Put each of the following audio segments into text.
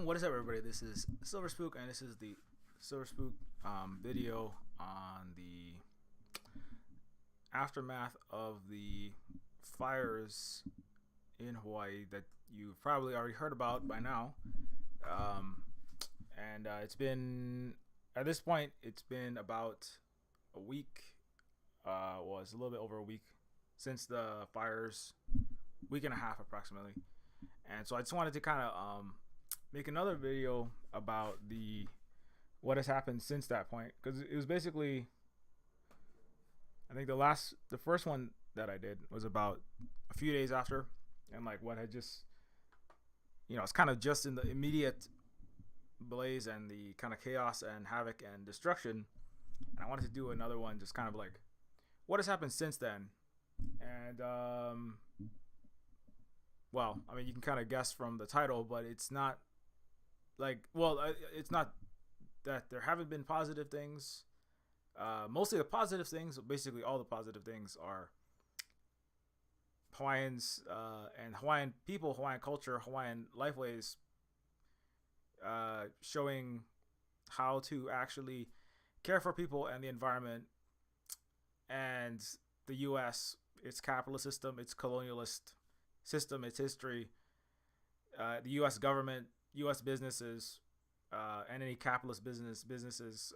What is up, everybody? This is Silver Spook, and this is the Silver Spook video on the aftermath of the fires in Hawaii that you've probably already heard about by now. And it's been, at this point, it's been about a week. It's a little bit over a week since the fires, week and a half approximately. And so I just wanted to kind of make another video about what has happened since that point, because it was basically, I think the first one that I did was about a few days after, and like what had just, it's kind of just in the immediate blaze and the kind of chaos and havoc and destruction. And I wanted to do another one just kind of like what has happened since then. And well, I mean, you can kind of guess from the title, but it's not it's not that there haven't been positive things. Mostly the positive things, basically all the positive things, are Hawaiians and Hawaiian people, Hawaiian culture, Hawaiian lifeways showing how to actually care for people and the environment. And the U.S., its capitalist system, its colonialist system, its history, the U.S. government, U.S. businesses, and any capitalist businesses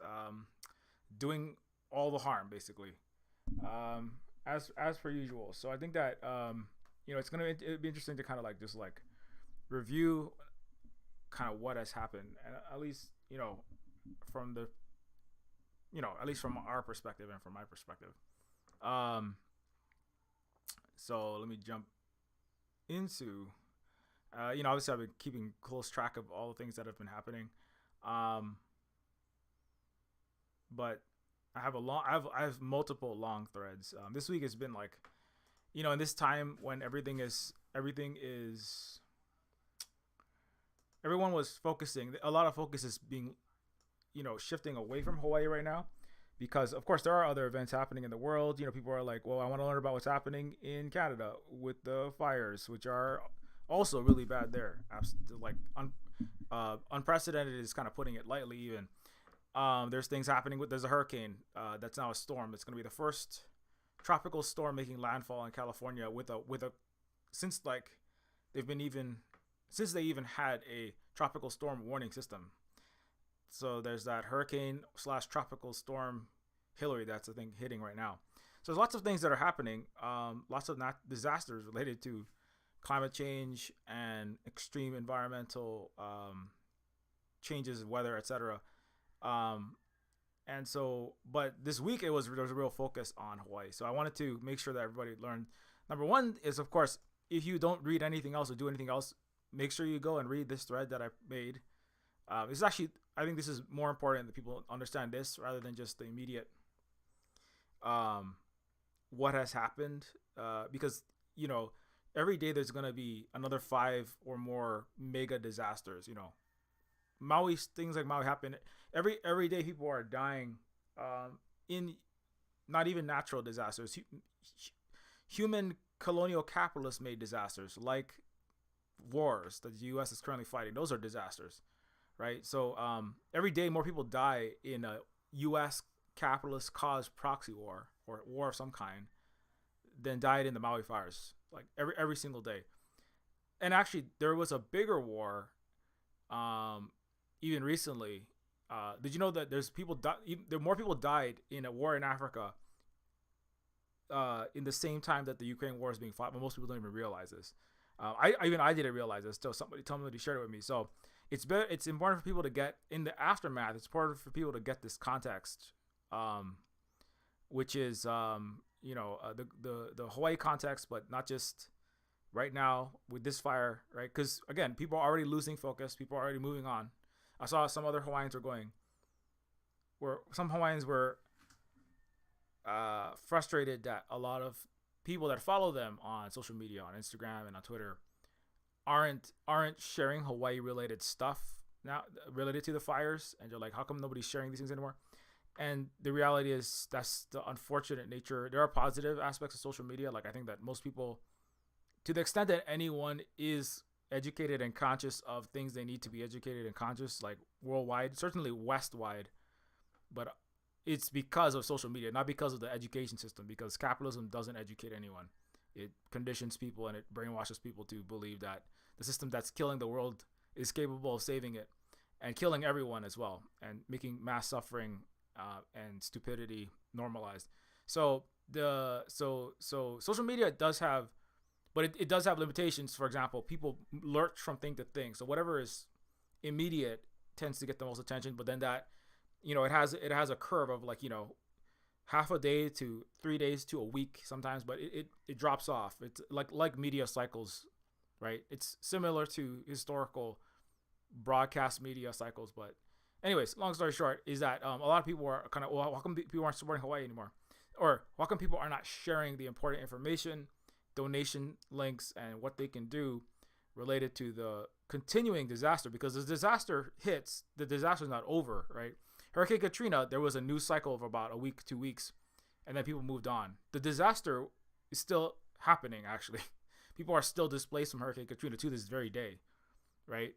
doing all the harm, basically, as per usual. So I think that it'd be interesting to kind of like just like review kind of what has happened, and at least from the at least from our perspective and from my perspective. So let me jump into obviously I've been keeping close track of all the things that have been happening, but I have multiple long threads. This week has been like, in this time when everyone was focusing, a lot of focus is being shifting away from Hawaii right now, because of course there are other events happening in the world. People are like, well, I want to learn about what's happening in Canada with the fires, which are also really bad there. Like unprecedented is kind of putting it lightly. Even there's things happening there's a hurricane that's now a storm. It's going to be the first tropical storm making landfall in California since they even had a tropical storm warning system. So there's that hurricane/tropical storm Hillary that's, I think, hitting right now. So there's lots of things that are happening, lots of disasters related to climate change and extreme environmental changes, weather, etc. And so, but this week there was a real focus on Hawaii. So I wanted to make sure that everybody learned. Number one is, of course, if you don't read anything else or do anything else, make sure you go and read this thread that I made. It's actually, I think this is more important that people understand this rather than just the immediate what has happened, because every day there's going to be another 5 or more mega disasters. Things like Maui happen every day. People are dying in not even natural disasters, human colonial capitalist made disasters like wars that the U.S. is currently fighting. Those are disasters, right? So every day more people die in a U.S. capitalist caused proxy war or war of some kind than died in the Maui fires, like every single day. And actually there was a bigger war even recently. Did you know that more people died in a war in Africa in the same time that the Ukraine war is being fought, but most people don't even realize this. I didn't realize this till somebody shared it with me. So it's important for people to get in the aftermath. It's important for people to get this context, which is the Hawaii context, but not just right now with this fire, right? Because again, people are already losing focus. People are already moving on. I saw some other Hawaiians some Hawaiians were frustrated that a lot of people that follow them on social media, on Instagram and on Twitter, aren't sharing Hawaii related stuff now related to the fires, and they're like, how come nobody's sharing these things anymore? And the reality is that's the unfortunate nature. There are positive aspects of social media. Like, I think that most people, to the extent that anyone is educated and conscious of things they need to be educated and conscious, like worldwide, certainly westwide, but it's because of social media, not because of the education system, because capitalism doesn't educate anyone. It conditions people and it brainwashes people to believe that the system that's killing the world is capable of saving it and killing everyone as well, and making mass suffering and stupidity normalized. So social media does have, but it does have limitations. For example, people lurch from thing to thing. So whatever is immediate tends to get the most attention, but then that, it has a curve of, like, half a day to 3 days to a week sometimes, but it drops off. It's like media cycles, right? It's similar to historical broadcast media cycles. But anyways, long story short is that a lot of people are kind of, well, how come people aren't supporting Hawaii anymore, or how come people are not sharing the important information, donation links, and what they can do related to the continuing disaster? Because the disaster hits, the disaster is not over, right? Hurricane Katrina, there was a news cycle of about a week, 2 weeks, and then people moved on. The disaster is still happening, actually. People are still displaced from Hurricane Katrina to this very day, right?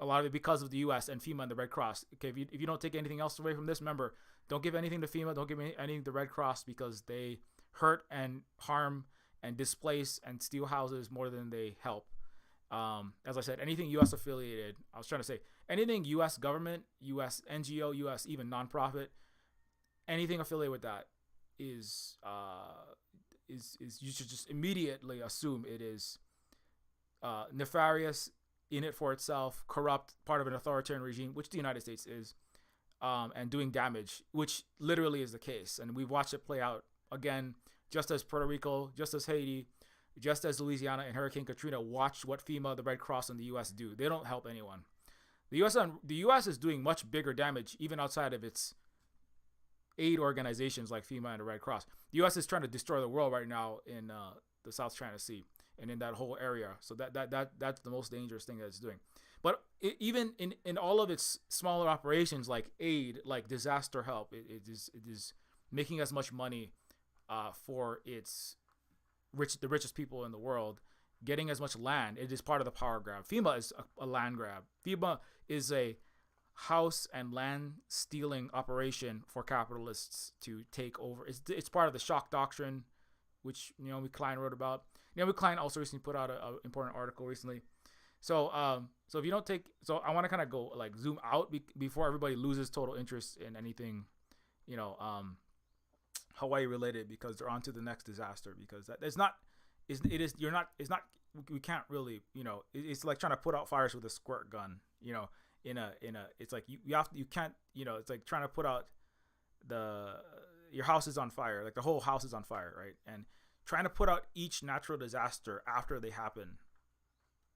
A lot of it because of the U.S. and FEMA and the Red Cross. Okay, if you don't take anything else away from this, remember, don't give anything to FEMA, don't give anything to the Red Cross, because they hurt and harm and displace and steal houses more than they help. As I said, anything U.S. affiliated, I was trying to say, anything U.S. government, U.S. NGO, U.S. even nonprofit, anything affiliated with that is you should just immediately assume it is nefarious, in it for itself, corrupt, part of an authoritarian regime, which the United States is, and doing damage, which literally is the case. And we've watched it play out again, just as Puerto Rico, just as Haiti, just as Louisiana and Hurricane Katrina watched what FEMA, the Red Cross, and the U.S. do. They don't help anyone. The U.S. is doing much bigger damage even outside of its aid organizations like FEMA and the Red Cross. The U.S. is trying to destroy the world right now in the South China Sea and in that whole area. So that's the most dangerous thing that it's doing. But even in all of its smaller operations, like aid, like disaster help, it is making as much money for the richest people in the world, getting as much land. It is part of the power grab. FEMA is a land grab. FEMA is a house and land stealing operation for capitalists to take over. It's part of the shock doctrine, which Naomi Klein wrote about. Naomi Klein also recently put out an important article recently. So if you don't take, so I want to kind of go like zoom out before everybody loses total interest in anything, Hawaii related, because they're on to the next disaster. Because we can't really, it's like trying to put out fires with a squirt gun, it's like you can't, it's like trying to put out your house is on fire, like the whole house is on fire, right? And trying to put out each natural disaster after they happen.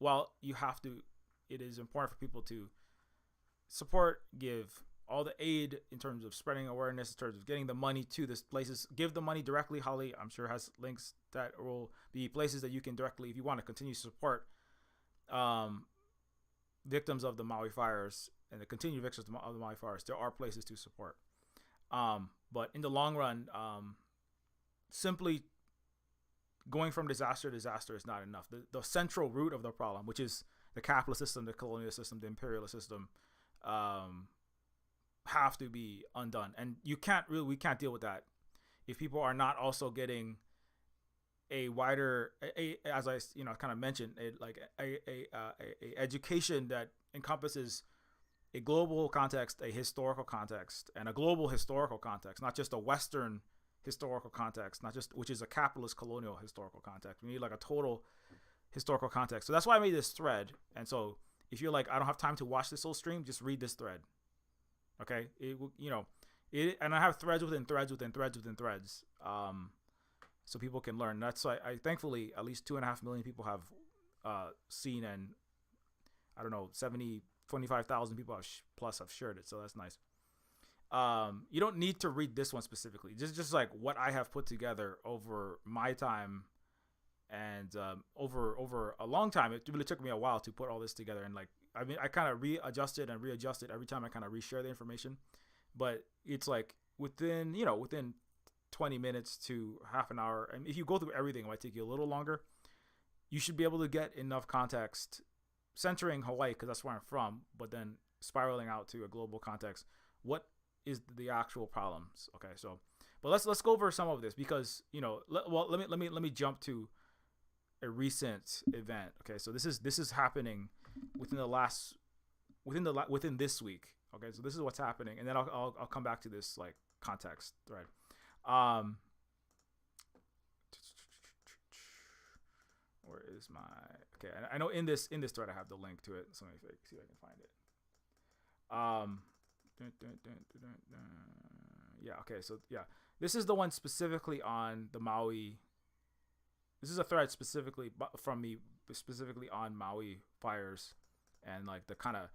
Well, it is important for people to support, give all the aid in terms of spreading awareness, in terms of getting the money to these places. Give the money directly. Holly, I'm sure, has links that will be places that you can directly, if you want to continue to support victims of the Maui fires and the continued victims of the Maui fires. There are places to support. But in the long run, simply going from disaster to disaster is not enough. The central root of the problem, which is the capitalist system, the colonial system, the imperialist system, have to be undone. And we can't deal with that if people are not also getting a wider, as I kind of mentioned, a education that encompasses a global context, a historical context, and a global historical context, not just a Western historical context, which is a capitalist colonial historical context. We need like a total historical context. So that's why I made this thread. And so if you're like, I don't have time to watch this whole stream, just read this thread. Okay, and I have threads within threads within threads within threads, so people can learn. That's why I thankfully at least 2.5 million people have seen, and I don't know, 25,000 people plus have shared it. So that's nice. You don't need to read this one specifically. Just like what I have put together over my time, and over a long time. It really took me a while to put all this together, and I kind of readjusted every time I kind of reshare the information. But it's like within 20 minutes to half an hour, and if you go through everything, it might take you a little longer. You should be able to get enough context centering Hawaii because that's where I'm from, but then spiraling out to a global context. What is the actual problems? Okay, so, but let's go over some of this because let me jump to a recent event. Okay, so this is happening within this week. Okay, so this is what's happening, and then I'll come back to this like context thread. Where is my okay? I know in this thread I have the link to it. So let me see if I can find it. Yeah. Okay. So yeah, this is the one specifically on the Maui. This is a thread specifically from me, specifically on Maui fires, and like the kind of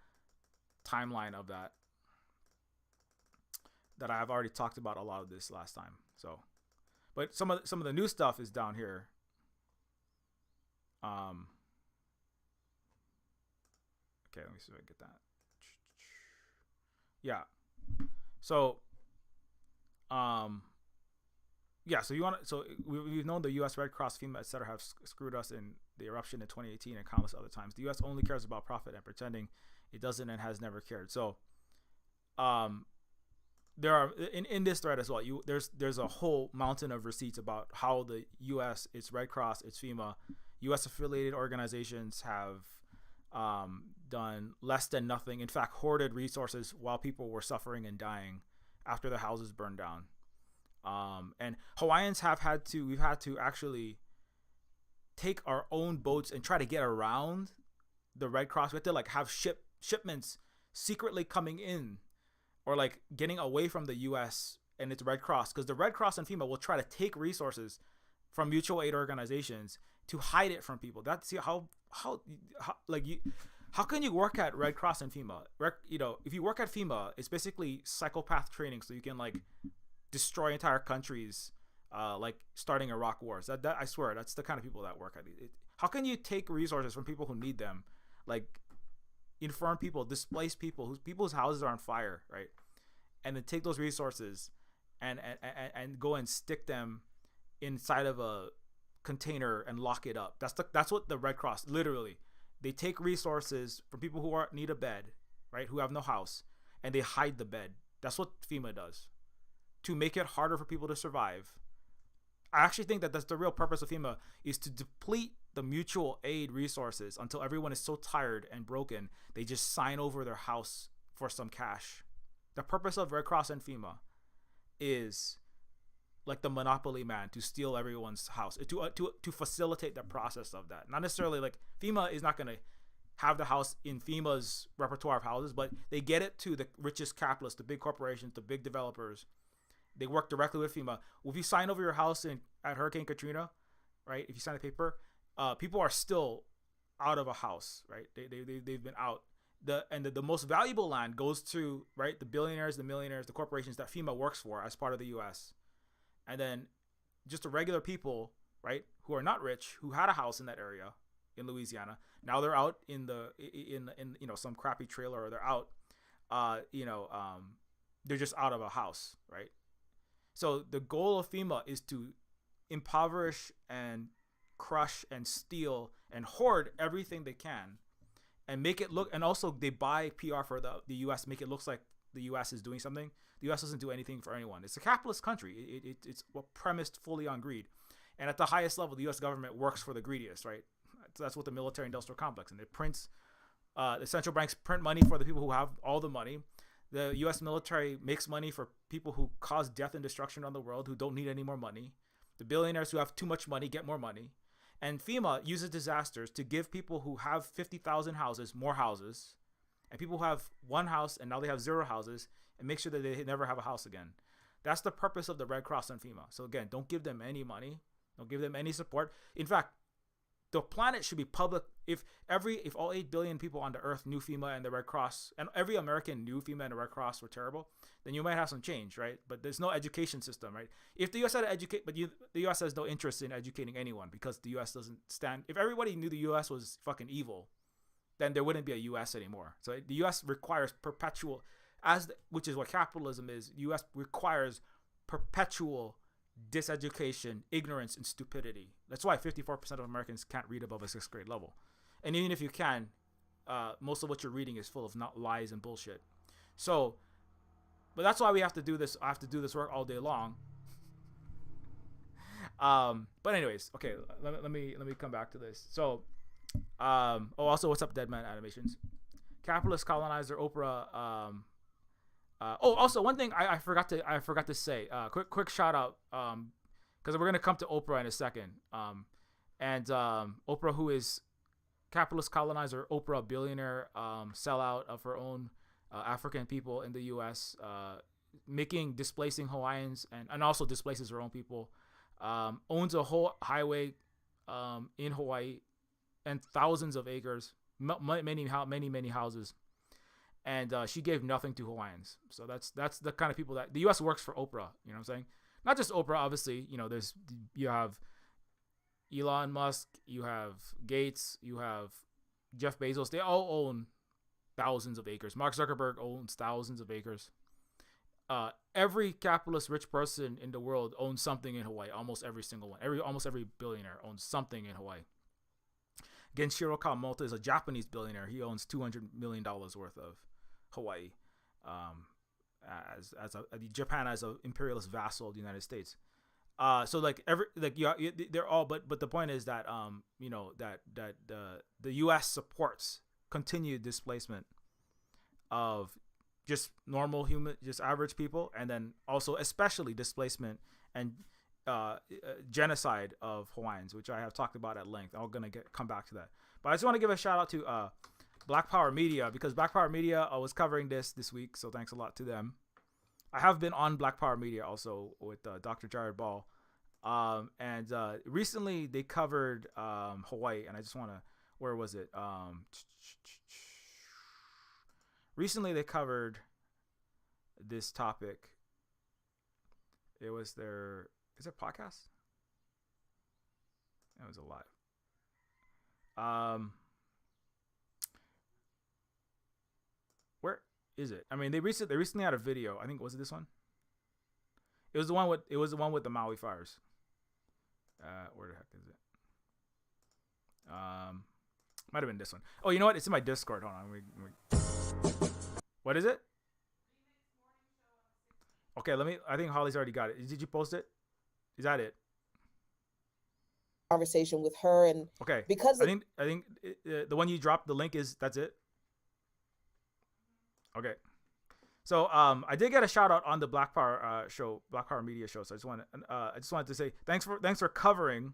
timeline of that I have already talked about a lot of this last time. So, but some of the new stuff is down here. Okay, let me see if I can get that. Yeah. So, yeah. So we've known the U.S. Red Cross, FEMA, etc. have screwed us in the eruption in 2018 and countless other times. The U.S. only cares about profit and pretending it doesn't and has never cared. So, there are in this thread as well. There's a whole mountain of receipts about how the U.S., its Red Cross, its FEMA, U.S. affiliated organizations have done less than nothing. In fact, hoarded resources while people were suffering and dying after their houses burned down. And Hawaiians we've had to actually take our own boats and try to get around the Red Cross. We have to like have shipments secretly coming in or like getting away from the U.S. and its Red Cross, because the Red Cross and FEMA will try to take resources from mutual aid organizations to hide it from people. That's how can you work at Red Cross and FEMA? If you work at FEMA, it's basically psychopath training, so you can like destroy entire countries, like starting Iraq wars. That I swear, that's the kind of people that work at it. How can you take resources from people who need them, like infirm people, displaced people, whose houses are on fire, right? And then take those resources and go and stick them inside of a container and lock it up. That's what the Red Cross literally. They take resources from people who need a bed, right? Who have no house, and they hide the bed. That's what FEMA does to make it harder for people to survive. I actually think that's the real purpose of FEMA, is to deplete the mutual aid resources until everyone is so tired and broken they just sign over their house for some cash. The purpose of Red Cross and FEMA is like the monopoly man, to steal everyone's house, to facilitate the process of that. Not necessarily like FEMA is not going to have the house in FEMA's repertoire of houses, but they get it to the richest capitalists, the big corporations, the big developers. They work directly with FEMA. Well, if you sign over your house at Hurricane Katrina, right? If you sign a paper, people are still out of a house, right? They've been out. The most valuable land goes to, right, the billionaires, the millionaires, the corporations that FEMA works for as part of the U.S. And then just the regular people, right, who are not rich, who had a house in that area in Louisiana, now they're out in some crappy trailer, or they're out, they're just out of a house, right? So the goal of FEMA is to impoverish and crush and steal and hoard everything they can, and make it look, and also they buy PR for the U.S., make it look like the U.S. is doing something. The U.S. doesn't do anything for anyone. It's a capitalist country. It's premised fully on greed. And at the highest level, the U.S. government works for the greediest, right? So that's what the military-industrial complex. And it prints, the central banks print money for the people who have all the money. The U.S. military makes money for people who cause death and destruction around the world, who don't need any more money. The billionaires who have too much money get more money. And FEMA uses disasters to give people who have 50,000 houses more houses, and people who have one house and now they have 0 houses, and make sure that they never have a house again. That's the purpose of the Red Cross and FEMA. So again, don't give them any money. Don't give them any support. In fact, the planet should be public. If all 8 billion people on the earth knew FEMA and the Red Cross, and every American knew FEMA and the Red Cross were terrible, then you might have some change, right? But there's no education system, right? If the U.S. had to educate, but the U.S. has no interest in educating anyone, because the U.S. doesn't stand. If everybody knew the U.S. was fucking evil, then there wouldn't be a U.S. anymore. So the U.S. requires perpetual, which is what capitalism is. The U.S. requires perpetual diseducation, ignorance, and stupidity. That's why 54% of Americans can't read above a 6th grade level. And even if you can, most of what you're reading is full of not lies and bullshit. So, but that's why we have to do this. I have to do this work all day long. But anyways, okay. Let me come back to this. So, also, what's up, Deadman Animations? Capitalist colonizer Oprah. Also one thing I forgot to say. Quick shout out. Because we're gonna come to Oprah in a second. And Oprah, who is capitalist colonizer, Oprah, billionaire, sellout of her own African people in the U.S., displacing Hawaiians and also displaces her own people. Owns a whole highway in Hawaii and thousands of acres, many houses, and she gave nothing to Hawaiians. So that's the kind of people that the U.S. works for. Oprah, you know what I'm saying? Not just Oprah, obviously. You know, you have Elon Musk, you have Gates, you have Jeff Bezos. They all own thousands of acres. Mark Zuckerberg owns thousands of acres. Every capitalist rich person in the world owns something in Hawaii. Almost every single one. Almost every billionaire owns something in Hawaii. Genshiro Kawamoto is a Japanese billionaire. He owns $200 million worth of Hawaii. Japan as an imperialist vassal of the United States. So they're all, but the point is that the U.S. supports continued displacement of just normal human, just average people, and then also especially displacement and genocide of Hawaiians, which I have talked about at length. I'm gonna come back to that, but I just want to give a shout out to Black Power Media, because Black Power Media was covering this week, so thanks a lot to them. I have been on Black Power Media also with Dr. Jared Ball, and recently they covered Hawaii, and I just want to, where was it? Recently they covered this topic. It was their, is it podcast? It was a live. Where is it? I mean, they recently had a video. I think, was it this one? It was the one with the Maui fires. Where the heck is it? Might have been this one. Oh, you know what? It's in my Discord. Hold on. What is it? Okay, I think Holly's already got it. Did you post it? Is that it? Conversation with her, and okay, because I think the one you dropped, the link that's it. Okay, so I did get a shout out on the Black Power Black Power Media show. So I just wanted to say thanks for covering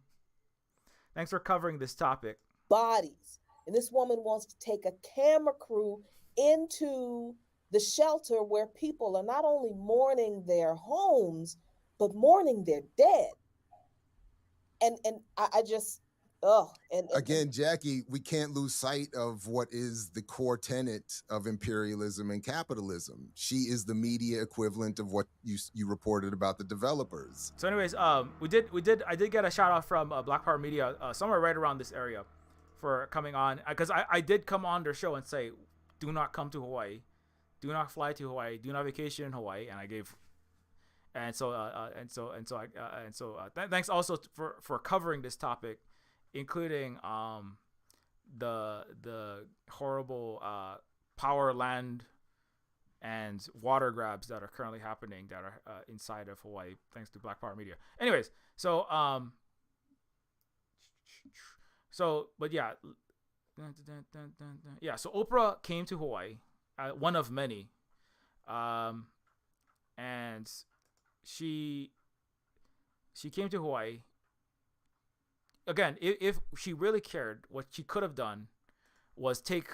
this topic. Bodies, and this woman wants to take a camera crew into the shelter where people are not only mourning their homes, but mourning their dead. And I just, again, Jackie, we can't lose sight of what is the core tenet of imperialism and capitalism. She is the media equivalent of what you reported about the developers. So anyways, I did get a shout out from Black Power Media somewhere right around this area for coming on, because I did come on their show and say, do not come to Hawaii, do not fly to Hawaii, do not vacation in Hawaii, and I gave. Thanks also for covering this topic, including the horrible power, land, and water grabs that are currently happening that are inside of Hawaii, thanks to Black Power Media. Anyways, so but yeah, so Oprah came to Hawaii, one of many, and she came to Hawaii. Again, if she really cared, what she could have done was take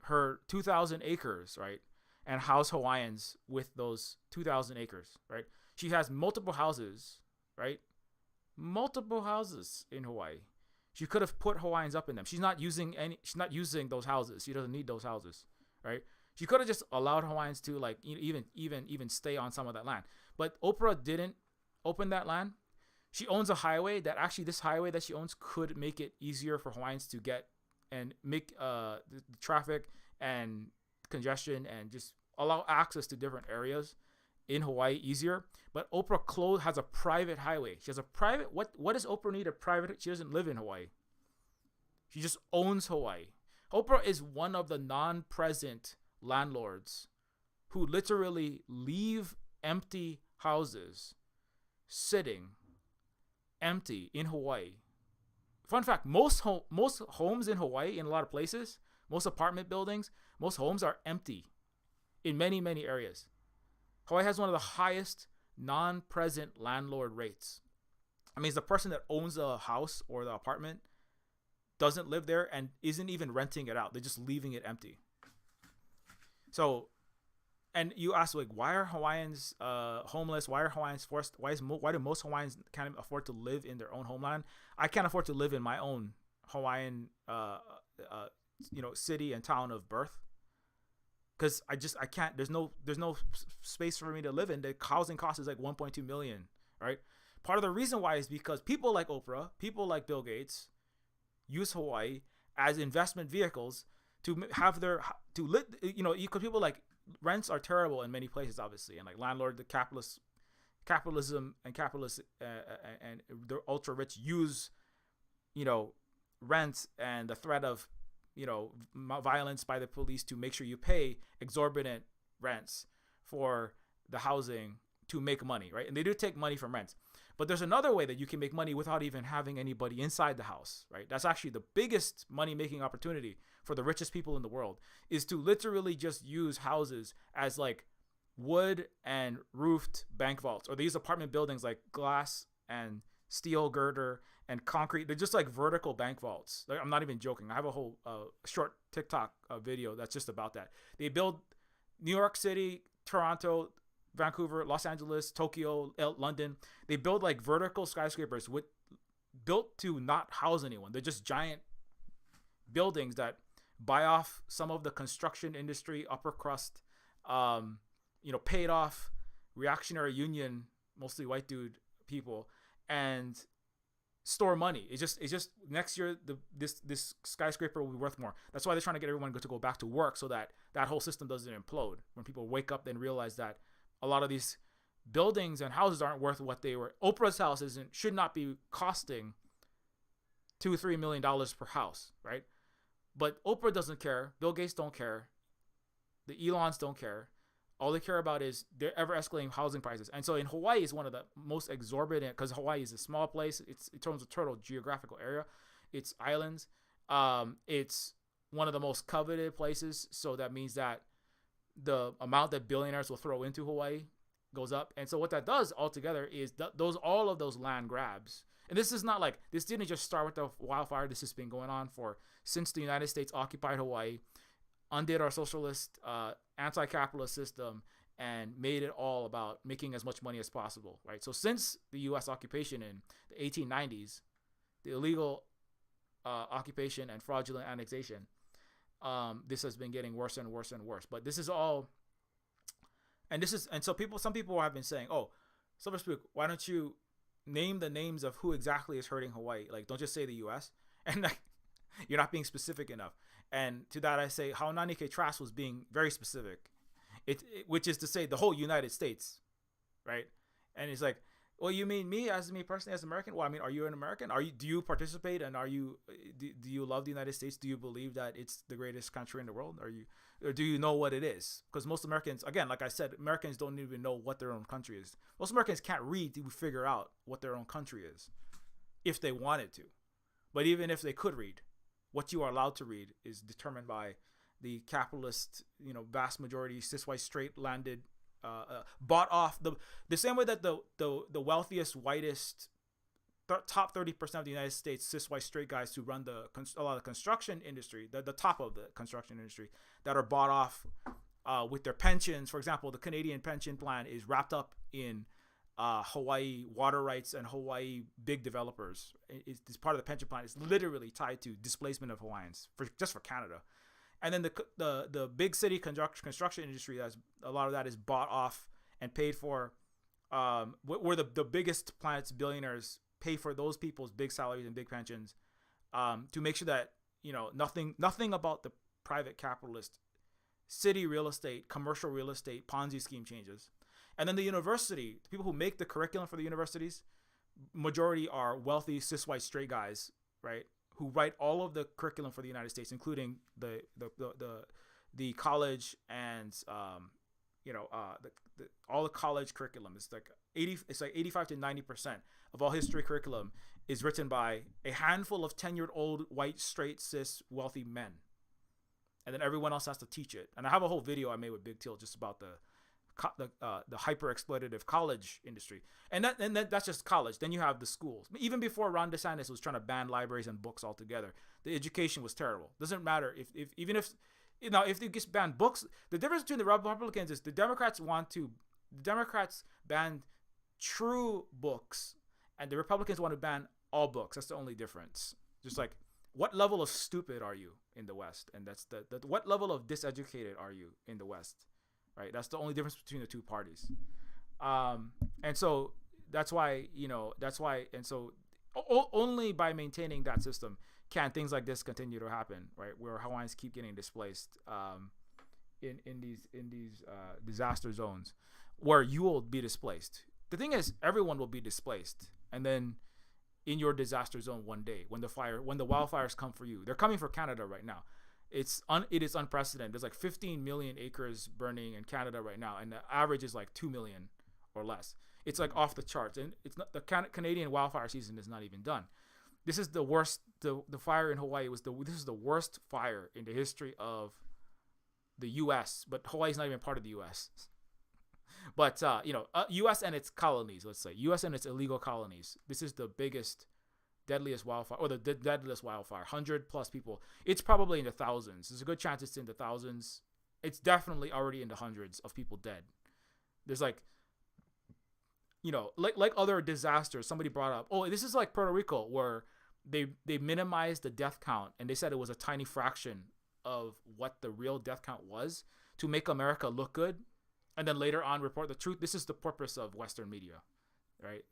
her 2,000 acres, right, and house Hawaiians with those 2,000 acres, right? She has multiple houses, right? Multiple houses in Hawaii. She could have put Hawaiians up in them. She's not using those houses. She doesn't need those houses, right? She could have just allowed Hawaiians to even stay on some of that land. But Oprah didn't open that land. She owns a highway that actually, this highway that she owns could make it easier for Hawaiians to get and make the traffic and congestion and just allow access to different areas in Hawaii easier. But Oprah has a private highway. She has a private, what does Oprah need a private? She doesn't live in Hawaii. She just owns Hawaii. Oprah is one of the non-present landlords who literally leave empty houses sitting empty in Hawaii. Fun fact, most homes in Hawaii, in a lot of places, most apartment buildings, most homes are empty in many, many areas. Hawaii has one of the highest non-present landlord rates. I mean, the person that owns the house or the apartment doesn't live there and isn't even renting it out. They're just leaving it empty. So, and you ask, like, why are Hawaiians homeless? Why are Hawaiians forced? Why do most Hawaiians can't afford to live in their own homeland? I can't afford to live in my own Hawaiian, city and town of birth, because I can't. There's no space for me to live in. The housing cost is like 1.2 million, right? Part of the reason why is because people like Oprah, people like Bill Gates, use Hawaii as investment vehicles to have their because people like rents are terrible in many places, obviously, and like the capitalism and capitalists and the ultra rich use rent and the threat of violence by the police to make sure you pay exorbitant rents for the housing to make money, right? And they do take money from rent. But there's another way that you can make money without even having anybody inside the house, right? That's actually the biggest money-making opportunity for the richest people in the world, is to literally just use houses as like wood and roofed bank vaults, or they use apartment buildings like glass and steel girder and concrete. They're just like vertical bank vaults. Like, I'm not even joking. I have a whole short TikTok video that's just about that. They build New York City, Toronto, Vancouver, Los Angeles, Tokyo, London. They build like vertical skyscrapers built to not house anyone. They're just giant buildings that buy off some of the construction industry, upper crust, paid off reactionary union, mostly white dude people, and store money. It's just next year this skyscraper will be worth more. That's why they're trying to get everyone to go back to work, so that whole system doesn't implode. When people wake up and realize that a lot of these buildings and houses aren't worth what they were. Oprah's house should not be costing $2-3 million per house, right? But Oprah doesn't care. Bill Gates don't care. The Elons don't care. All they care about is their ever escalating housing prices. And so in Hawaii is one of the most exorbitant, because Hawaii is a small place. It's in terms of total geographical area. It's islands. It's one of the most coveted places. So that means that the amount that billionaires will throw into Hawaii goes up. And so what that does altogether is all of those land grabs. And this is not like, this didn't just start with the wildfire. This has been going on since the United States occupied Hawaii, undid our socialist, anti-capitalist system, and made it all about making as much money as possible, right? So since the U.S. occupation in the 1890s, the illegal occupation and fraudulent annexation, this has been getting worse and worse and worse. But this is all, and so some people have been saying, oh, Silver Spook, why don't you name the names of who exactly is hurting Hawaii? Like, don't just say the U.S. And like, you're not being specific enough. And to that I say, Haunani-Ke Trask was being very specific, which is to say the whole United States, right? And it's like, well, you mean me personally as American? Well, I mean, are you an American? Do you participate, and do you love the United States? Do you believe that it's the greatest country in the world? Or do you know what it is? Because most Americans, again, like I said, Americans don't even know what their own country is. Most Americans can't read to figure out what their own country is, if they wanted to. But even if they could read, what you are allowed to read is determined by the capitalist, vast majority cis white straight landed, bought off the same way that the wealthiest, whitest, top 30% of the United States cis white straight guys who run a lot of the construction industry, the top of the construction industry, that are bought off with their pensions. For example, the Canadian pension plan is wrapped up in Hawaii water rights and Hawaii big developers. It's part of the pension plan. It's literally tied to displacement of Hawaiians just for Canada. And then the big city construction industry, a lot of that is bought off and paid for, where the biggest planet's billionaires pay for those people's big salaries and big pensions, to make sure that nothing about the private capitalist city real estate, commercial real estate Ponzi scheme changes. And then the university, the people who make the curriculum for the universities, majority are wealthy cis white straight guys, right? who write all of the curriculum for the United States, including the college and all the college curriculum. It's like 85 to 90% of all history curriculum is written by a handful of tenured-old white straight cis wealthy men, and then everyone else has to teach it. And I have a whole video I made with Big Till just about the hyper exploitative college industry, and that's just college. Then you have the schools. Even before Ron DeSantis was trying to ban libraries and books altogether, the education was terrible. Doesn't matter if they just ban books. The difference between the Republicans is the Democrats ban true books, and the Republicans want to ban all books. That's the only difference. Just like, what level of stupid are you in the West, and that's what level of diseducated are you in the West, right? That's the only difference between the two parties. And so that's why, and so only by maintaining that system can things like this continue to happen, right? Where Hawaiians keep getting displaced in these disaster zones, where you will be displaced. The thing is, everyone will be displaced, and then in your disaster zone one day, when the wildfires come for you, they're coming for Canada right now. It is unprecedented. There's like 15 million acres burning in Canada right now, and the average is like 2 million or less. It's like off the charts, and it's not, the Canadian wildfire season is not even done. This is the worst. The fire in Hawaii this is the worst fire in the history of the U.S. But Hawaii is not even part of the U.S. But U.S. and its colonies, let's say U.S. and its illegal colonies. This is the biggest, deadliest wildfire, or the deadliest wildfire. 100+ people. It's probably in the thousands. There's a good chance it's in the thousands. It's definitely already in the hundreds of people dead. There's like other disasters. Somebody brought up, this is like Puerto Rico, where they minimized the death count, and they said it was a tiny fraction of what the real death count was to make America look good, and then later on report the truth. This is the purpose of Western media, right?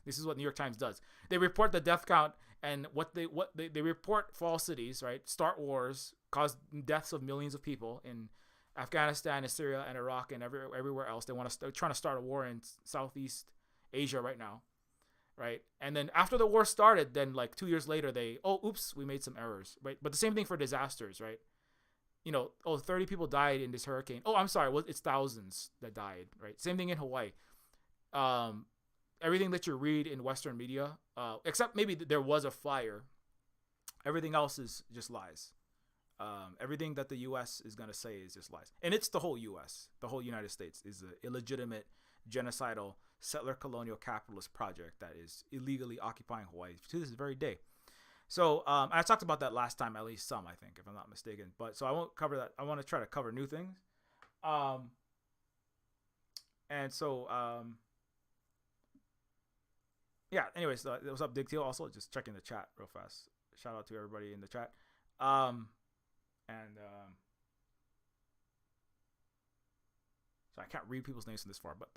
This is what New York Times does. They report the death count, and they report falsities, right? Start wars, cause deaths of millions of people in Afghanistan and Syria and Iraq and everywhere else. They're trying to start a war in Southeast Asia right now, right? And then after the war started, then like 2 years later, we made some errors, right? But the same thing for disasters, right? 30 people died in this hurricane. I'm sorry, it's thousands that died, right? Same thing in Hawaii. Everything that you read in Western media, except maybe there was a fire, everything else is just lies. Everything that the U.S. is going to say is just lies. And it's the whole U.S., the whole United States is an illegitimate, genocidal, settler colonial capitalist project that is illegally occupying Hawaii to this very day. So I talked about that last time, at least some, I think, if I'm not mistaken. But so I won't cover that. I want to try to cover new things. Anyways, what's up, Dig Teal? Also, just checking the chat real fast. Shout out to everybody in the chat. So I can't read people's names from this far, but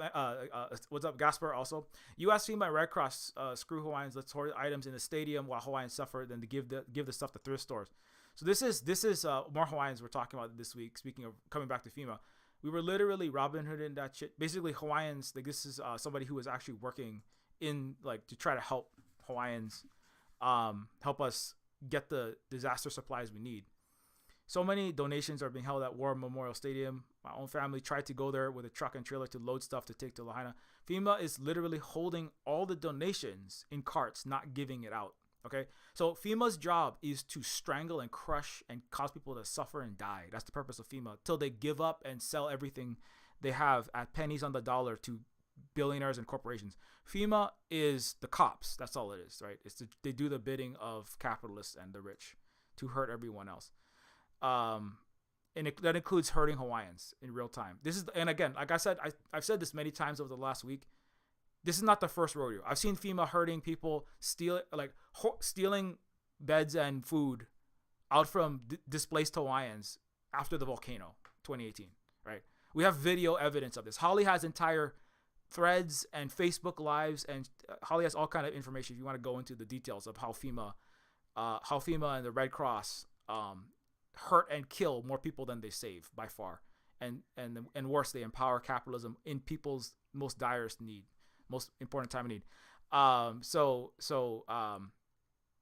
what's up, Gasper? Also, U.S. FEMA Red Cross screw Hawaiians. Let's hoard items in the stadium while Hawaiians suffer, then to give the stuff to thrift stores. So this is more Hawaiians we're talking about this week. Speaking of coming back to FEMA, we were literally Robin Hooding that shit. Basically, Hawaiians, like, this is somebody who was actually working in, like, to try to help Hawaiians, help us get the disaster supplies we need. So many donations are being held at War Memorial Stadium. My own family tried to go there with a truck and trailer to load stuff to take to Lahaina. FEMA is literally holding all the donations in carts, not giving it out. Okay, so FEMA's job is to strangle and crush and cause people to suffer and die. That's the purpose of FEMA, till they give up and sell everything they have at pennies on the dollar to billionaires and corporations. FEMA is the cops. That's all it is, right? They do the bidding of capitalists and the rich to hurt everyone else. That includes hurting Hawaiians in real time. And again, like I said, I've said this many times over the last week. This is not the first rodeo. I've seen FEMA hurting people, stealing beds and food out from displaced Hawaiians after the volcano, 2018. Right? We have video evidence of this. Holly has entire threads and Facebook lives, and Holly has all kind of information if you want to go into the details of how FEMA and the Red Cross hurt and kill more people than they save by far, and worse, they empower capitalism in people's most direst need, most important time of need.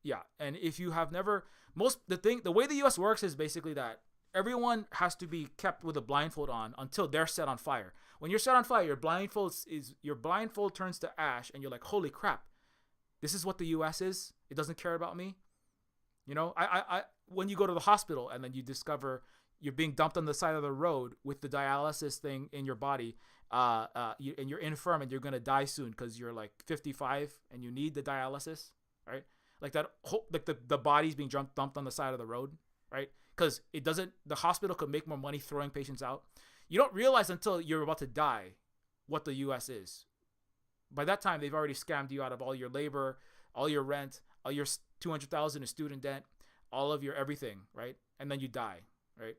Yeah, and if you have never the way the U.S. works is basically that everyone has to be kept with a blindfold on until they're set on fire. When you're set on fire, your blindfold turns to ash, and you're like, holy crap, this is what the U.S. is. It doesn't care about me. You know, I when you go to the hospital and then you discover you're being dumped on the side of the road with the dialysis thing in your body, and you're infirm and you're gonna die soon because you're like 55 and you need the dialysis, right? Like that, like the body's being dumped on the side of the road, right? Because the hospital could make more money throwing patients out. You don't realize until you're about to die what the U.S. is. By that time, they've already scammed you out of all your labor, all your rent, all your $200,000 in student debt, all of your everything, right? And then you die, right?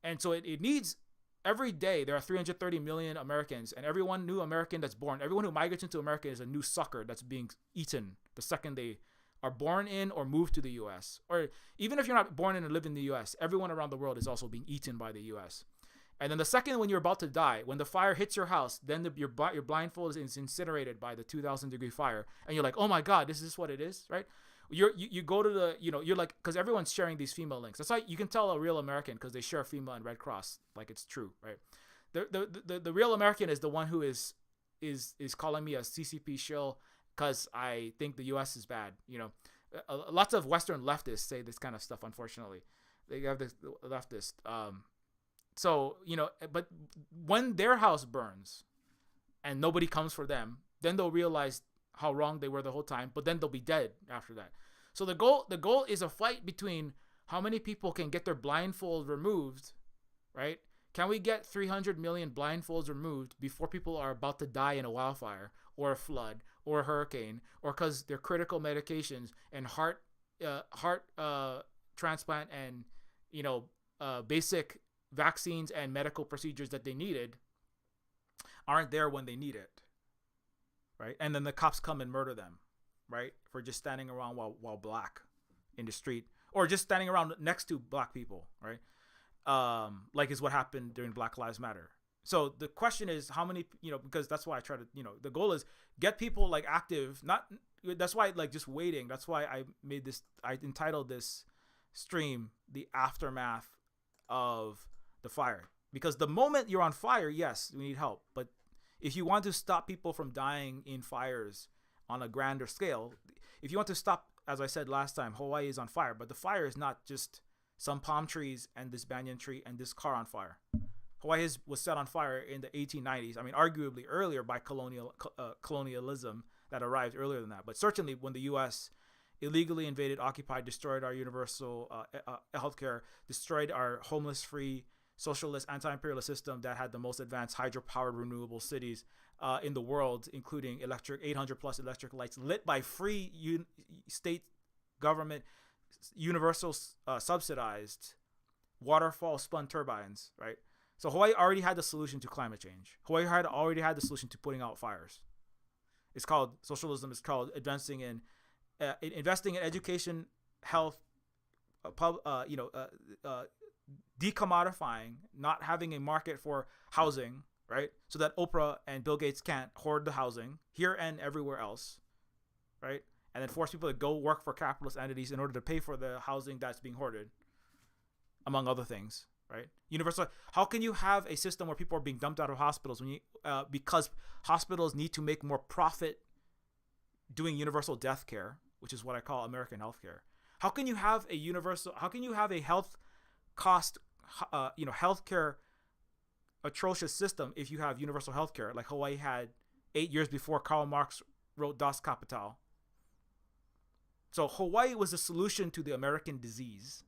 And so it needs, every day there are 330 million Americans, and everyone new American that's born, everyone who migrates into America is a new sucker that's being eaten the second they are born in or move to the U.S. Or even if you're not born in and live in the U.S., everyone around the world is also being eaten by the U.S. And then the second when you're about to die, when the fire hits your house, then your blindfold is incinerated by the 2,000-degree fire, and you're like, oh my God, this is what it is, right? You go to the, you're like, because everyone's sharing these female links. That's why you can tell a real American because they share FEMA and Red Cross, like it's true, right? The real American is the one who is calling me a CCP shill because I think the U.S. is bad. Lots of Western leftists say this kind of stuff. Unfortunately, they have this leftist. So but when their house burns and nobody comes for them, then they'll realize how wrong they were the whole time. But then they'll be dead after that. So the goal is a fight between how many people can get their blindfold removed, right? Can we get 300 million blindfolds removed before people are about to die in a wildfire or a flood or a hurricane, or because their critical medications and heart transplant and basic vaccines and medical procedures that they needed aren't there when they need it, right? And then the cops come and murder them, right, for just standing around while black in the street, or just standing around next to black people, right? Like is what happened during Black Lives Matter. So the question is how many, because that's why I try to, the goal is get people like active, that's why like just waiting. That's why I entitled this stream The Aftermath of the Fire, because the moment you're on fire, yes, we need help. But if you want to stop people from dying in fires on a grander scale, if you want to stop, as I said last time, Hawaii is on fire, but the fire is not just some palm trees and this banyan tree and this car on fire. Hawaii was set on fire in the 1890s. I mean, arguably earlier by colonialism that arrived earlier than that. But certainly when the U.S. illegally invaded, occupied, destroyed our universal healthcare, destroyed our homeless-free, socialist, anti-imperialist system that had the most advanced hydro-powered renewable cities in the world, including 800-plus electric lights lit by free state government, universal subsidized waterfall-spun turbines, right? So Hawaii already had the solution to climate change. Hawaii already had the solution to putting out fires. It's called socialism. It's called investing in education, health, decommodifying, not having a market for housing, right? So that Oprah and Bill Gates can't hoard the housing here and everywhere else, right? And then force people to go work for capitalist entities in order to pay for the housing that's being hoarded, among other things, right? Universal. How can you have a system where people are being dumped out of hospitals because hospitals need to make more profit doing universal death care, which is what I call American healthcare? How can you have a health cost, healthcare atrocious system if you have universal healthcare like Hawaii had 8 years before Karl Marx wrote Das Kapital? So Hawaii was the solution to the American disease.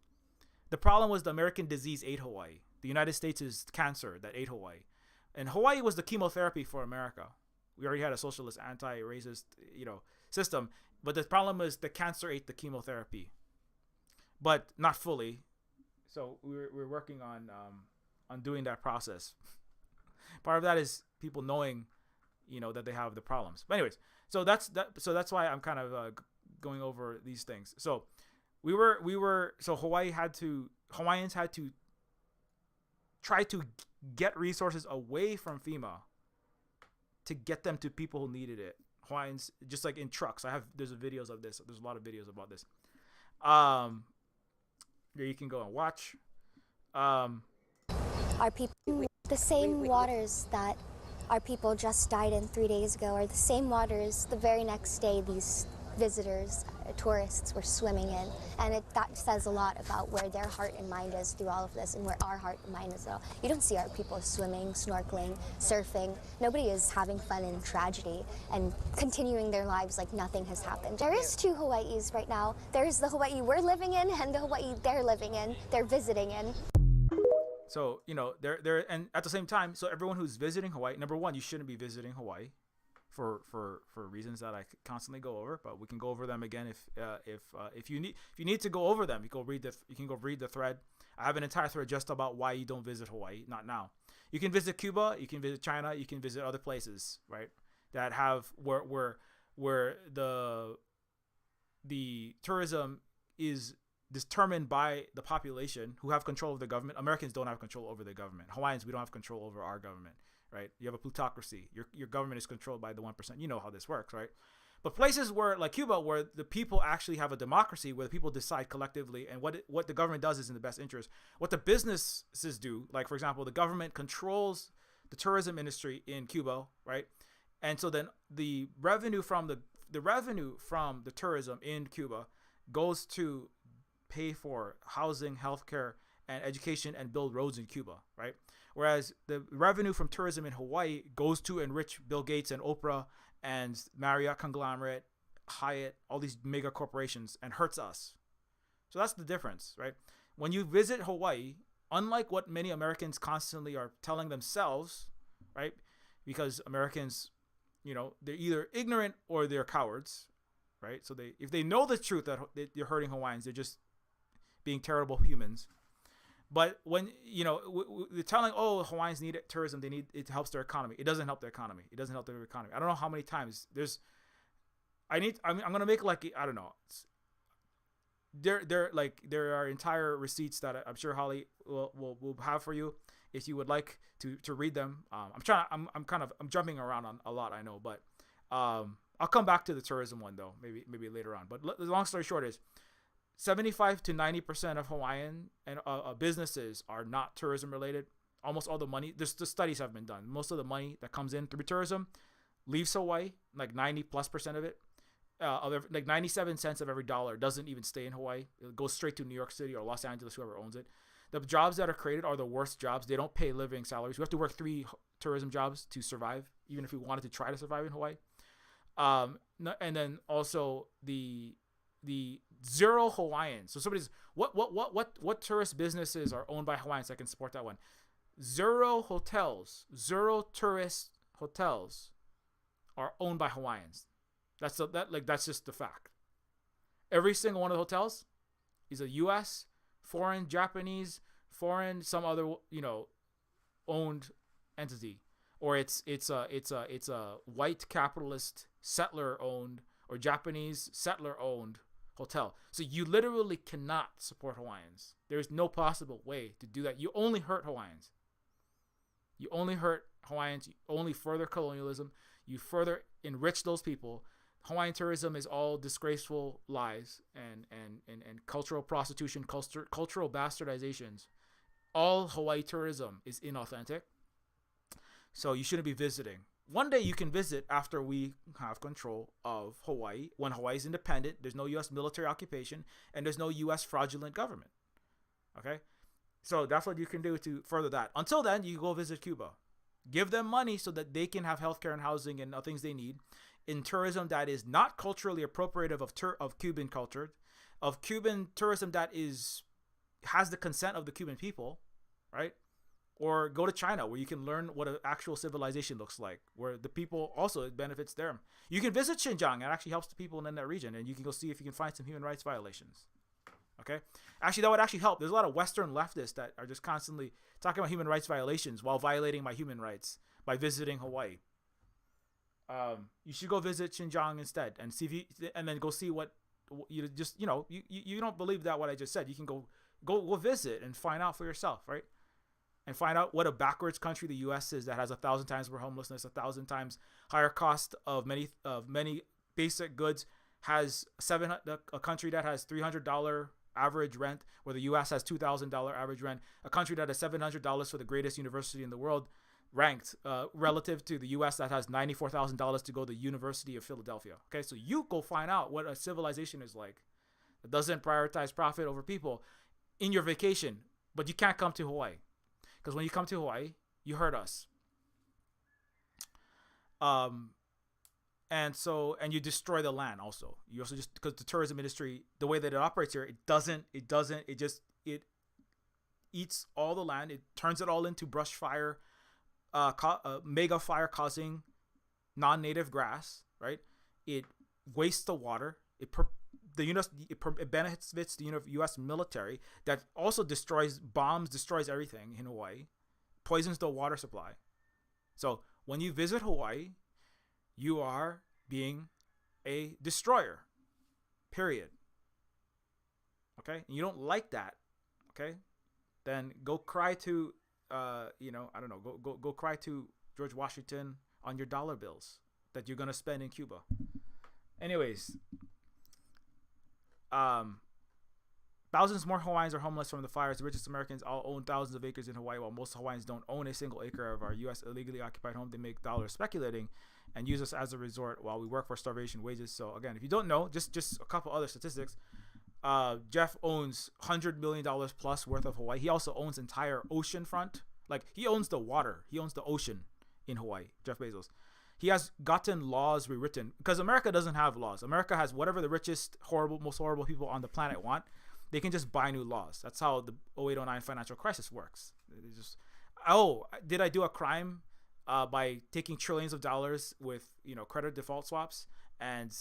The problem was the American disease ate Hawaii. The United States is cancer that ate Hawaii. And Hawaii was the chemotherapy for America. We already had a socialist, anti-racist, system. But the problem is the cancer ate the chemotherapy. But not fully. So we're working on doing that process. Part of that is people knowing, that they have the problems. But anyways, so that's why I'm kind of going over these things. So Hawaiians had to try to get resources away from FEMA to get them to people who needed it. Hawaiians, just like in trucks. There's videos of this. There's a lot of videos about this. There you can go and watch. Our people, the same waters that our people just died in 3 days ago are the same waters the very next day these visitors, tourists were swimming in. And that says a lot about where their heart and mind is through all of this and where our heart and mind is. You don't see our people swimming, snorkeling, surfing. Nobody is having fun in tragedy and continuing their lives like nothing has happened. There is two Hawaiis right now. There's the Hawaii we're living in and the Hawaii they're living in, they're visiting in. So, they're and at the same time, so everyone who's visiting Hawaii, number one, you shouldn't be visiting Hawaii for reasons that I constantly go over, but we can go over them again if you need to go over them. You can go read the thread. I have an entire thread just about why you don't visit Hawaii. Not now. You can visit Cuba, you can visit China, you can visit other places, right? That have where the tourism is determined by the population who have control of the government. Americans don't have control over the government. Hawaiians, we don't have control over our government, right? You have a plutocracy. Your government is controlled by the 1%. You know how this works, right? But places like Cuba, where the people actually have a democracy, where the people decide collectively, and what the government does is in the best interest. What the businesses do, like for example, the government controls the tourism industry in Cuba, right? And so then the revenue from the tourism in Cuba goes to pay for housing, healthcare, and education, and build roads in Cuba, right? Whereas the revenue from tourism in Hawaii goes to enrich Bill Gates and Oprah and Marriott conglomerate, Hyatt, all these mega corporations, and hurts us. So that's the difference, right? When you visit Hawaii, unlike what many Americans constantly are telling themselves, right? Because Americans, they're either ignorant or they're cowards, right? So if they know the truth that you're hurting Hawaiians, they're just being terrible humans. But when they're telling, Hawaiians need tourism, it helps their economy. It doesn't help their economy. It doesn't help their economy. I don't know how many times I'm gonna make I don't know. There are entire receipts that I'm sure Holly will have for you if you would like to read them. I'm jumping around on a lot, I know, but I'll come back to the tourism one though, maybe later on. But the long story short is 75 to 90% of Hawaiian and businesses are not tourism related. Almost all the money, the studies have been done. Most of the money that comes in through tourism leaves Hawaii, like 90+% of it. Like 97 cents of every dollar doesn't even stay in Hawaii. It goes straight to New York City or Los Angeles, whoever owns it. The jobs that are created are the worst jobs. They don't pay living salaries. We have to work 3 tourism jobs to survive, even if we wanted to try to survive in Hawaii. And then also the zero Hawaiians. So somebody's what tourist businesses are owned by Hawaiians? I can support that one. Zero tourist hotels are owned by Hawaiians. That's just the fact. Every single one of the hotels is a U.S., foreign, Japanese, foreign, some other owned entity, or it's a white capitalist settler owned or Japanese settler owned hotel. So you literally cannot support Hawaiians. There's no possible way to do that. You only hurt Hawaiians. You only further colonialism. You further enrich those people. Hawaiian tourism is all disgraceful lies and cultural prostitution, cultural bastardizations. All Hawaii tourism is inauthentic. So you shouldn't be visiting. One day you can visit after we have control of Hawaii. When Hawaii is independent, there's no U.S. military occupation, and there's no U.S. fraudulent government. Okay? So that's what you can do to further that. Until then, you go visit Cuba. Give them money so that they can have healthcare and housing and things they need in tourism that is not culturally appropriative of Cuban culture, of Cuban tourism that has the consent of the Cuban people, right? Or go to China where you can learn what an actual civilization looks like, where the people also, it benefits them. You can visit Xinjiang. It actually helps the people in that region, and you can go see if you can find some human rights violations. Okay? Actually, that would actually help. There's a lot of Western leftists that are just constantly talking about human rights violations while violating my human rights by visiting Hawaii. You should go visit Xinjiang instead and see and then go see what you don't believe that what I just said. You can go visit and find out for yourself, right? and find out what a backwards country the U.S. is that has 1,000 times more homelessness, 1,000 times higher cost of many basic goods, has a country that has $300 average rent, where the U.S. has $2,000 average rent, a country that has $700 for the greatest university in the world, ranked relative to the U.S. that has $94,000 to go to the University of Philadelphia. Okay, so you go find out what a civilization is like that doesn't prioritize profit over people in your vacation, but you can't come to Hawaii. Because when you come to Hawaii, you hurt us. And you destroy the land also. You also just, because the tourism industry, the way that it operates here, it eats all the land. It turns it all into brush fire, mega fire causing non-native grass, right? It wastes the water. It benefits the U.S. military that also destroys everything in Hawaii, poisons the water supply. So when you visit Hawaii, you are being a destroyer, period. Okay? And you don't like that, okay? Then go cry to, go cry to George Washington on your dollar bills that you're going to spend in Cuba. Anyways, thousands more Hawaiians are homeless from the fires. The richest Americans all own thousands of acres in Hawaii, while most Hawaiians don't own a single acre of our U.S. illegally occupied home. They make dollars speculating and use us as a resort while we work for starvation wages. So again, if you don't know, just a couple other statistics. Jeff owns $100 million plus worth of Hawaii. He also owns entire ocean front. Like, he owns the water. He owns the ocean in Hawaii, Jeff Bezos. He has gotten laws rewritten because America doesn't have laws. America has whatever the richest, most horrible people on the planet want. They can just buy new laws. That's how the 0809 financial crisis works. They just, did I do a crime by taking trillions of dollars with credit default swaps and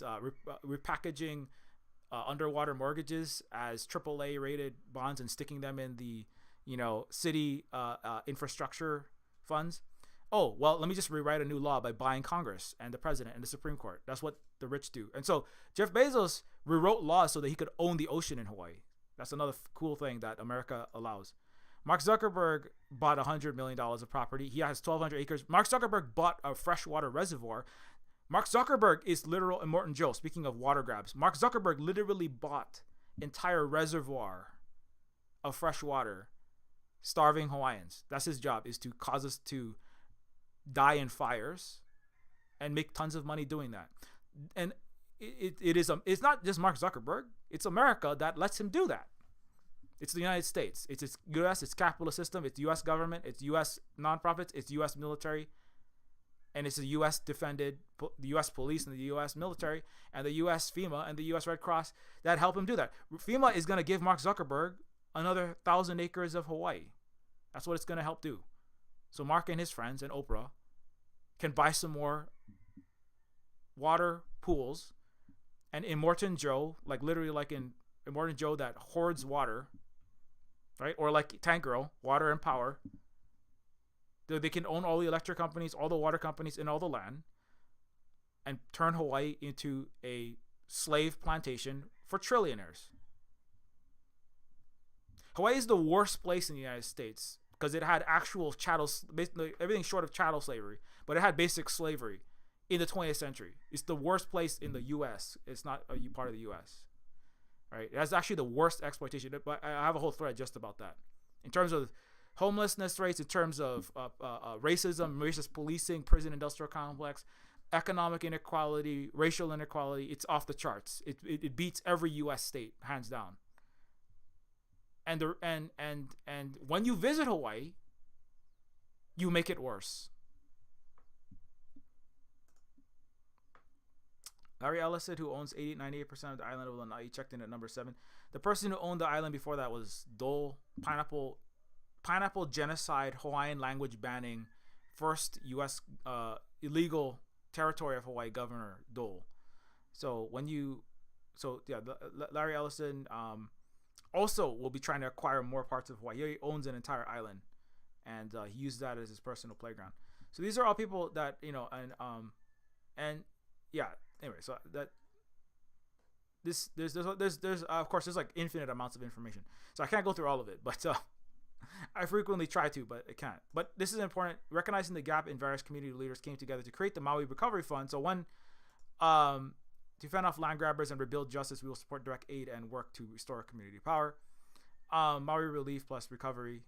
repackaging underwater mortgages as AAA rated bonds and sticking them in the city infrastructure funds? Oh, well, let me just rewrite a new law by buying Congress and the president and the Supreme Court. That's what the rich do. And so Jeff Bezos rewrote laws so that he could own the ocean in Hawaii. That's another cool thing that America allows. Mark Zuckerberg bought $100 million of property. He has 1,200 acres. Mark Zuckerberg bought a freshwater reservoir. Mark Zuckerberg is literal Immortan Joe. Speaking of water grabs, Mark Zuckerberg literally bought entire reservoir of fresh water, starving Hawaiians. That's his job, is to cause us to die in fires and make tons of money doing that. And it's not just Mark Zuckerberg, it's America that lets him do that. It's the United States. It's US, it's capitalist system, it's US government, it's US nonprofits, it's US military, and it's the US the US police and the US military and the US FEMA and the US Red Cross that help him do that. FEMA is going to give Mark Zuckerberg another 1,000 acres of Hawaii. That's what it's going to help do. So Mark and his friends and Oprah can buy some more water pools, and Immortan Joe, like literally like in Immortan Joe that hoards water, right? Or like Tank Girl, water and power. They can own all the electric companies, all the water companies, and all the land, and turn Hawaii into a slave plantation for trillionaires. Hawaii is the worst place in the United States because it had actual chattel, basically everything short of chattel slavery, but it had basic slavery in the 20th century. It's the worst place in the U.S. It's not a part of the U.S., right? It has actually the worst exploitation. But I have a whole thread just about that. In terms of homelessness rates, in terms of racism, racist policing, prison industrial complex, economic inequality, racial inequality, it's off the charts. It beats every U.S. state, hands down. And when you visit Hawaii, you make it worse. Larry Ellison, who owns 98% of the island of Lanai, checked in at number 7. The person who owned the island before that was Dole, pineapple genocide, Hawaiian language banning, first U.S. Illegal territory of Hawaii governor Dole. Larry Ellison also will be trying to acquire more parts of Hawaii. He owns an entire island, and he uses that as his personal playground. So these are all people that Anyway, so that there's of course there's like infinite amounts of information, so I can't go through all of it, but I frequently try to, but it can't. But this is important. Recognizing the gap in various community leaders came together to create the Maui Recovery Fund. So one, to fend off land grabbers and rebuild justice, we will support direct aid and work to restore community power. Maui relief plus recovery.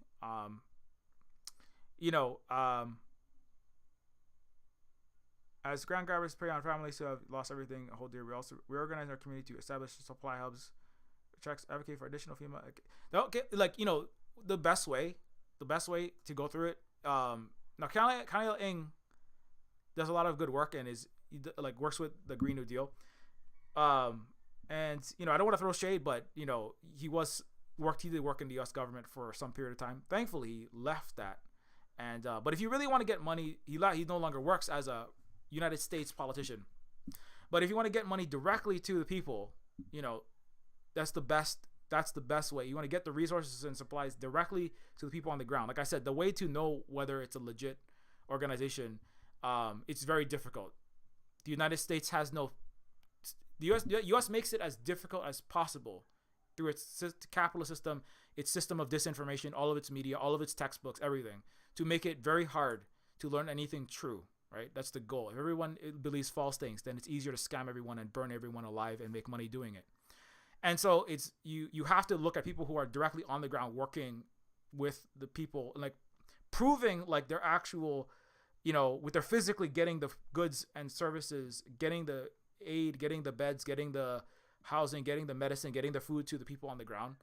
As grand grabbers prey on families who have lost everything, a whole dear, we also reorganize our community to establish supply hubs, checks, advocate for additional FEMA. The best way to go through it. Now, Kyle Ng does a lot of good work and works with the Green New Deal. And I don't want to throw shade, but he did work in the U.S. government for some period of time. Thankfully, he left that. And but if you really want to get money, he no longer works as a United States politician. But if you want to get money directly to the people, that's the best way. You want to get the resources and supplies directly to the people on the ground. Like I said, the way to know whether it's a legit organization, it's very difficult. The United States has the US makes it as difficult as possible through its capitalist system, its system of disinformation, all of its media, all of its textbooks, everything, to make it very hard to learn anything true. Right? That's the goal. If everyone believes false things, then it's easier to scam everyone and burn everyone alive and make money doing it. And so it's you have to look at people who are directly on the ground working with the people, like proving like they're actual, with their physically getting the goods and services, getting the aid, getting the beds, getting the housing, getting the medicine, getting the food to the people on the ground.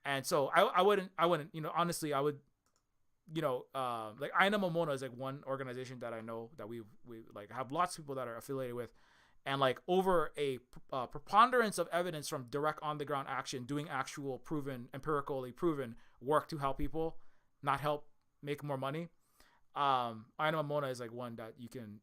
And so I wouldn't, honestly, I would, like Aina Momona is like one organization that I know that we like have lots of people that are affiliated with, and like over a preponderance of evidence from direct on the ground action, doing actual empirically proven work to help people, not help make more money. Aina Momona is like one that you can,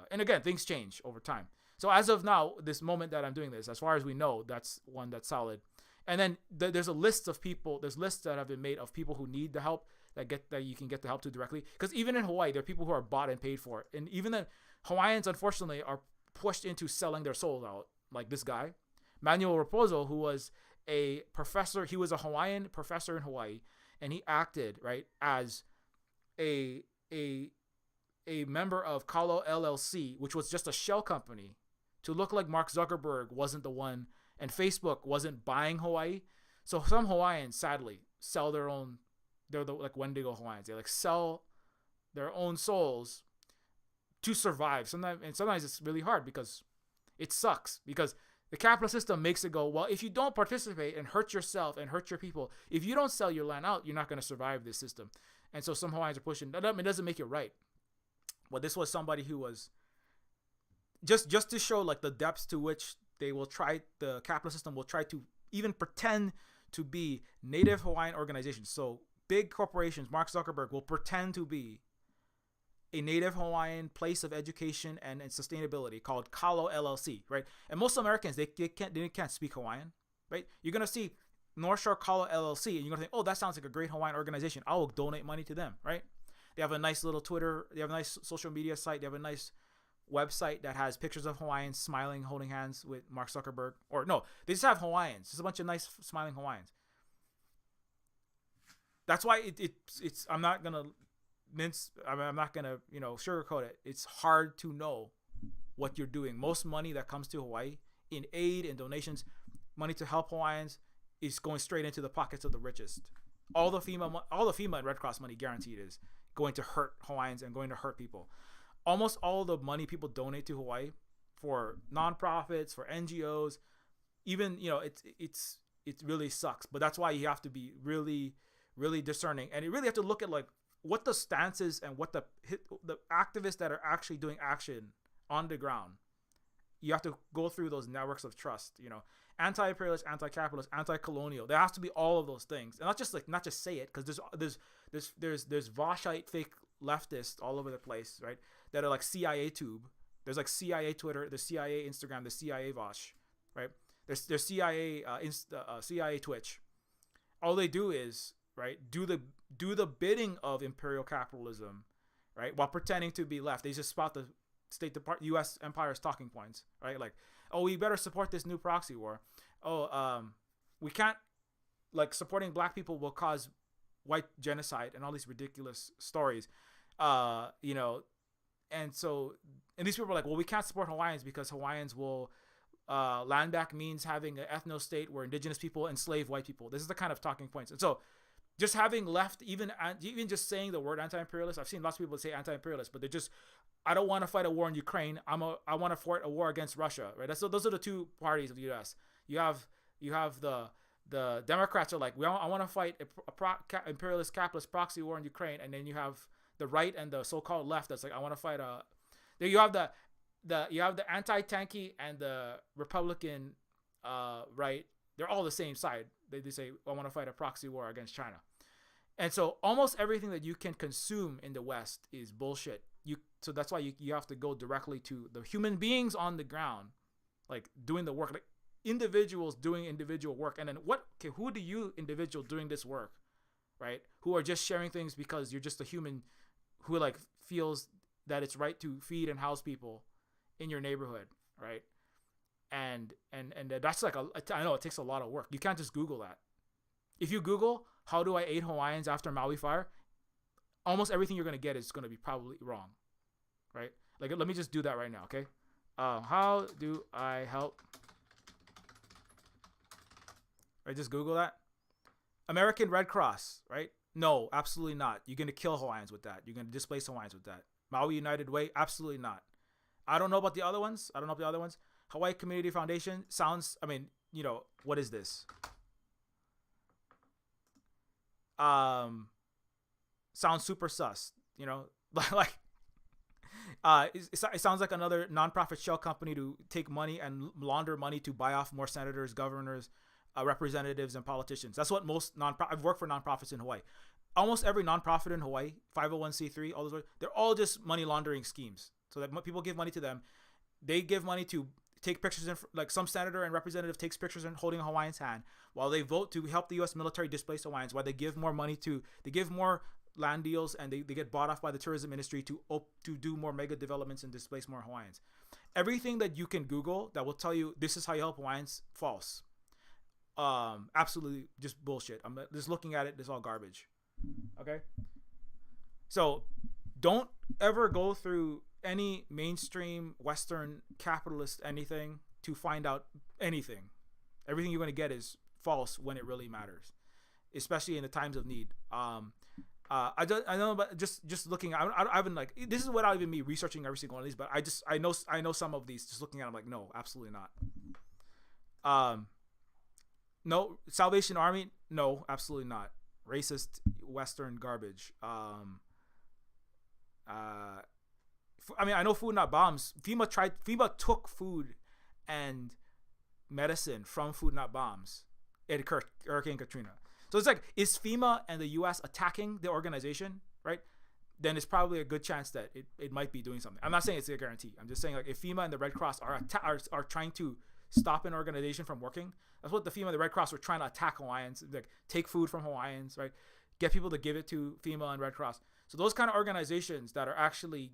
and again, things change over time. So as of now, this moment that I'm doing this, as far as we know, that's one that's solid. And then there's a list of people. There's lists that have been made of people who need the help that you can get the help to directly. Because even in Hawaii, there are people who are bought and paid for, and even then, Hawaiians unfortunately are pushed into selling their souls out. Like this guy, Manuel Raposo, who was a professor. He was a Hawaiian professor in Hawaii, and he acted as a member of Kalo LLC, which was just a shell company, to look like Mark Zuckerberg wasn't the one. And Facebook wasn't buying Hawaii. So some Hawaiians, sadly, sell their own. They're like Wendigo Hawaiians. They like sell their own souls to survive. Sometimes it's really hard because it sucks. Because the capitalist system makes it go, well, if you don't participate and hurt yourself and hurt your people, if you don't sell your land out, you're not going to survive this system. And so some Hawaiians are pushing. It doesn't make it right. But this was somebody who was just to show like the depths to which the capitalist system will try to even pretend to be native Hawaiian organizations. So big corporations, Mark Zuckerberg, will pretend to be a native Hawaiian place of education and sustainability called Kalo LLC, right? And most Americans, they can't speak Hawaiian, right? You're going to see North Shore Kalo LLC and you're going to think, oh, that sounds like a great Hawaiian organization. I will donate money to them, right? They have a nice little Twitter. They have a nice social media site. They have a nice website that has pictures of Hawaiians smiling, holding hands with Mark Zuckerberg. Or no, they just have Hawaiians. Just a bunch of nice smiling Hawaiians. That's why it's I'm not gonna sugarcoat it. It's hard to know what you're doing. Most money that comes to Hawaii in aid and donations, money to help Hawaiians, is going straight into the pockets of the richest. All the FEMA and Red Cross money guaranteed is going to hurt Hawaiians and going to hurt people. Almost all the money people donate to Hawaii for nonprofits, for NGOs, even, it really sucks. But that's why you have to be really, really discerning. And you really have to look at like what the stances and what the activists that are actually doing action on the ground. You have to go through those networks of trust, anti-imperialist, anti-capitalist, anti-colonial. There has to be all of those things. And not just say it, because there's Voshite fake leftists all over the place, right? That are like CIA tube. There's like CIA Twitter, the CIA Instagram, the CIA Vosh, right? There's CIA CIA Twitch. All they do is, right, do the bidding of imperial capitalism, right, while pretending to be left. They just spot the State Department, U.S. Empire's talking points, right? Like, oh, we better support this new proxy war. Oh, we can't, like, supporting black people will cause white genocide and all these ridiculous stories. You know, and so, and these people are like, well, we can't support Hawaiians because Hawaiians will, land back means having an ethno state where indigenous people enslave white people. This is the kind of talking points. And so just having left, even just saying the word anti-imperialist, I've seen lots of people say anti-imperialist, but they're just, I don't want to fight a war in Ukraine. I want to fight a war against Russia, right? Those are the two parties of the U.S. You have the Democrats are like, I want to fight imperialist capitalist proxy war in Ukraine, and then you have the right and the so-called left that's like, I want to fight a. Then you have the anti-tanky and the Republican right. They're all the same side. They say, I want to fight a proxy war against China. And so almost everything that you can consume in the West is bullshit. So that's why you have to go directly to the human beings on the ground, like doing the work, like individuals doing individual work. And then who do you individual doing this work, right? Who are just sharing things because you're just a human who like feels that it's right to feed and house people in your neighborhood, right? And that's like I know it takes a lot of work. You can't just Google that. If you Google how do I aid Hawaiians after Maui fire, almost everything you're gonna get is gonna be probably wrong, right? Like, let me just do that right now, okay? How do I help? Right, just Google that. American Red Cross, right? No, absolutely not. You're gonna kill Hawaiians with that. You're gonna displace Hawaiians with that. Maui United Way, absolutely not. I don't know about the other ones. Hawaii Community Foundation sounds, I mean, you know, what is this? Sounds super sus, you know, like, it sounds like another nonprofit shell company to take money and launder money to buy off more senators, governors, representatives, and politicians. That's what most I've worked for nonprofits in Hawaii. Almost every nonprofit in Hawaii, 501c3, all those, they're all just money laundering schemes. So that people give money to them. They give money to take pictures in, like some senator and representative takes pictures in holding a Hawaiian's hand while they vote to help the U.S. military displace Hawaiians, while they give more money they give more land deals, and they get bought off by the tourism industry to do more mega developments and displace more Hawaiians. Everything that you can Google that will tell you this is how you help Hawaiians, false. Absolutely just bullshit. I'm just looking at it. It's all garbage. Okay. So don't ever go through any mainstream Western capitalist anything to find out anything. Everything you're going to get is false when it really matters, especially in the times of need. I know, but just looking, I've been like, this is without even me researching every single one of these, but I know some of these. Just looking at them, like, no, absolutely not. No, Salvation Army, no, absolutely not. Racist Western garbage. I mean, I know Food Not Bombs. FEMA took food and medicine from Food Not Bombs in Hurricane Katrina. So it's like, is FEMA and the U.S. attacking the organization, right? Then it's probably a good chance that it might be doing something. I'm not saying it's a guarantee. I'm just saying, like, if FEMA and the Red Cross are trying to stop an organization from working, that's what the FEMA and the Red Cross were trying to attack Hawaiians, like take food from Hawaiians, right? Get people to give it to FEMA and Red Cross. So those kind of organizations that are actually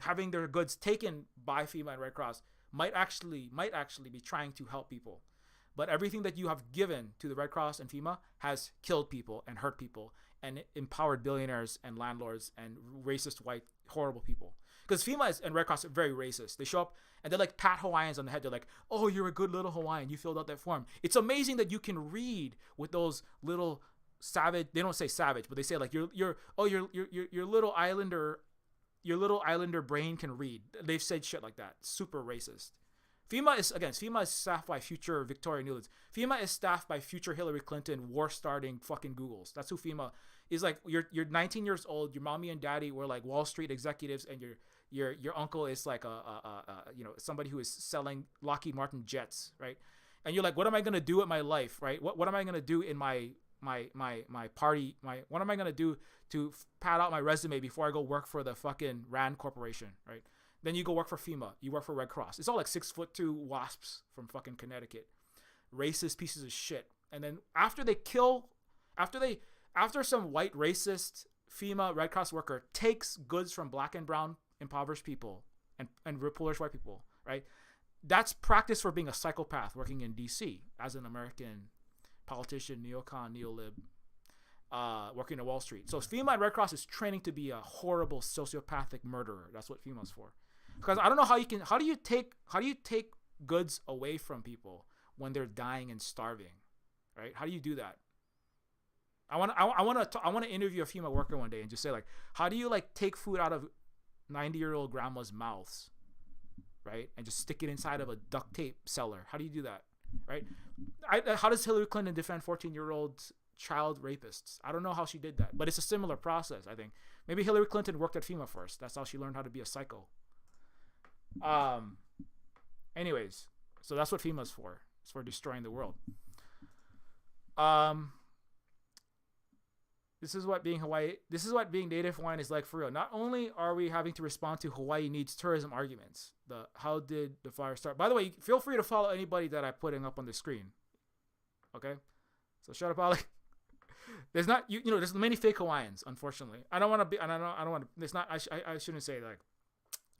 having their goods taken by FEMA and Red Cross might actually be trying to help people. But everything that you have given to the Red Cross and FEMA has killed people and hurt people and empowered billionaires and landlords and racist white horrible people. Because FEMA and Red Cross are very racist. They show up and they're like pat Hawaiians on the head. They're like, "Oh, you're a good little Hawaiian. You filled out that form." It's amazing that you can read with those little savage. They don't say savage, but they say like your little islander. Your little islander brain can read. They've said shit like that. Super racist. FEMA is staffed by future Victoria Nulands. FEMA is staffed by future Hillary Clinton war-starting fucking Googles. That's who FEMA is. Like, you're 19 years old. Your mommy and daddy were like Wall Street executives, and your uncle is like somebody who is selling Lockheed Martin jets, right? And you're like, what am I gonna do with my life, right? What am I gonna do in my party? What am I gonna do to pad out my resume before I go work for the fucking Rand Corporation, right? Then you go work for FEMA. You work for Red Cross. It's all like 6'2" wasps from fucking Connecticut. Racist pieces of shit. And then after some white racist FEMA Red Cross worker takes goods from black and brown impoverished people and poor white people, right? That's practice for being a psychopath working in DC as an American politician, neocon, neolib. working in Wall Street. So FEMA and Red Cross is training to be a horrible sociopathic murderer. That's what FEMA's for. Because I don't know how do you take goods away from people when they're dying and starving, right? How do you do that? I want to interview a FEMA worker one day and just say, like, how do you, like, take food out of 90-year-old grandma's mouths, right, and just stick it inside of a duct tape cellar? How do you do that, right? How does Hillary Clinton defend 14-year-old child rapists? I don't know how she did that, but it's a similar process. I think maybe Hillary Clinton worked at FEMA first. That's how she learned how to be a psycho. Anyways, so that's what FEMA's for. It's for destroying the world. This is what being native Hawaiian is like for real. Not only are we having to respond to Hawaii needs tourism arguments, how did the fire start? By the way, feel free to follow anybody that I'm putting up on the screen. Okay? So shut up, Ali. There's not there's many fake Hawaiians, unfortunately. I don't want to it's not I shouldn't say, like,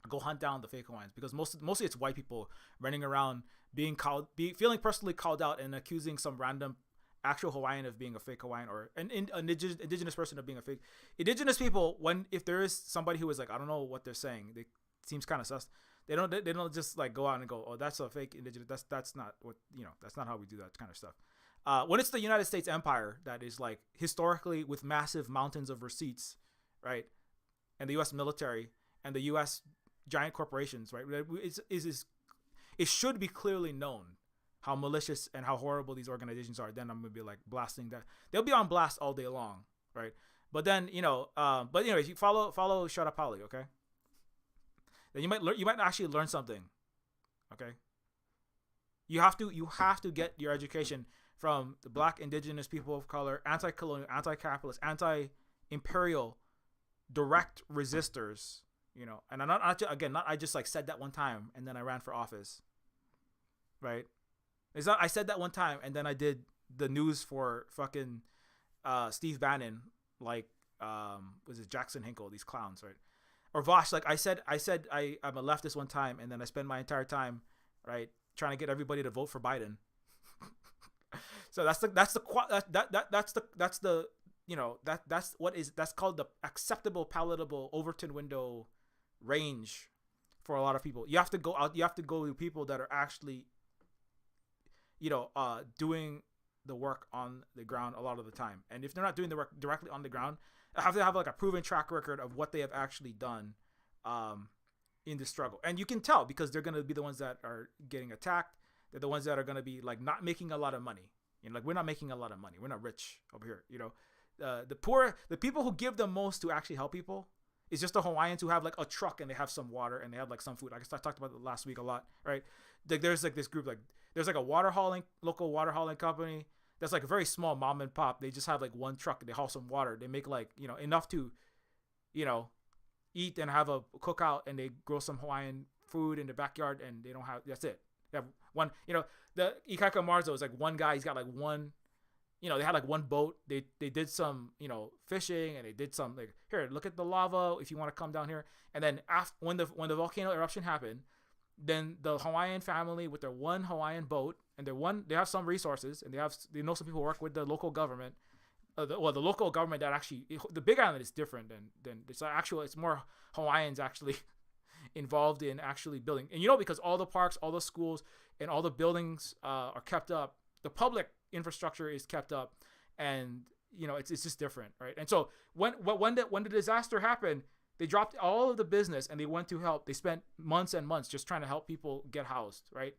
go hunt down the fake Hawaiians, because mostly it's white people running around feeling personally called out and accusing some random actual Hawaiian of being a fake Hawaiian, or an indigenous person of being a fake. Indigenous people, if there is somebody who is like, I don't know what they're saying, they seems kind of sus, they don't just, like, go out and go, oh, that's a fake indigenous. That's not what, that's not how we do that kind of stuff. When it's the United States Empire that is, like, historically with massive mountains of receipts, right, and the U.S. military and the U.S. giant corporations, right, it should be clearly known how malicious and how horrible these organizations are. Then I'm gonna be, like, blasting that. They'll be on blast all day long, right? But then but anyways, you follow Sharapali, okay? Then you might actually learn something, okay? You have to get your education from the Black, indigenous, people of color, anti-colonial, anti-capitalist, anti-imperial, direct resistors, And I just like said that one time and then I ran for office, right? It's not, I said that one time and then I did the news for fucking Steve Bannon, like was it Jackson Hinkle, these clowns, right? Or Vosh, like I said I'm a leftist one time and then I spend my entire time, right, trying to get everybody to vote for Biden. So that's called the acceptable palatable Overton window range for a lot of people. You have to go out, you have to go to people that are actually doing the work on the ground a lot of the time. And if they're not doing the work directly on the ground, I have to have, like, a proven track record of what they have actually done in the struggle. And you can tell because they're going to be the ones that are getting attacked. They're the ones that are going to be, like, not making a lot of money. Like, we're not making a lot of money. We're not rich over here. The poor, the people who give the most to actually help people is just the Hawaiians who have, like, a truck and they have some water and they have, like, some food. I talked about it last week a lot, right? Like, there's, like, this group, like, there's, like, a local water hauling company that's, like, a very small mom and pop. They just have, like, one truck and they haul some water. They make, like, enough to, eat and have a cookout, and they grow some Hawaiian food in the backyard, and they don't have, that's it. They have one, the Ikaika Marzo is, like, one guy, he's got, like, one, they had, like, one boat. They did some, fishing, and they did some, like, here, look at the lava if you want to come down here. And then when the volcano eruption happened, then the Hawaiian family with their one Hawaiian boat, and they have some resources, and they know some people work with the local government. The local government that actually, the Big Island is different than it's more Hawaiians actually involved in actually building. And because all the parks, all the schools, and all the buildings are kept up, the public infrastructure is kept up, and it's just different, right? And so when the disaster happened, they dropped all of the business and they went to help. They spent months and months just trying to help people get housed, right?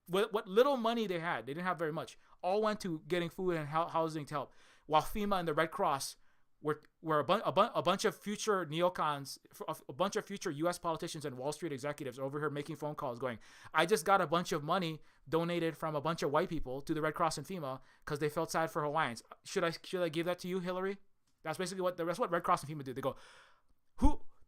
What little money they had, they didn't have very much, all went to getting food and housing to help. While FEMA and the Red Cross were a bunch of future neocons, a bunch of future U.S. politicians and Wall Street executives over here making phone calls going, I just got a bunch of money donated from a bunch of white people to the Red Cross and FEMA because they felt sad for Hawaiians. Should I give that to you, Hillary? That's basically what Red Cross and FEMA do. They go,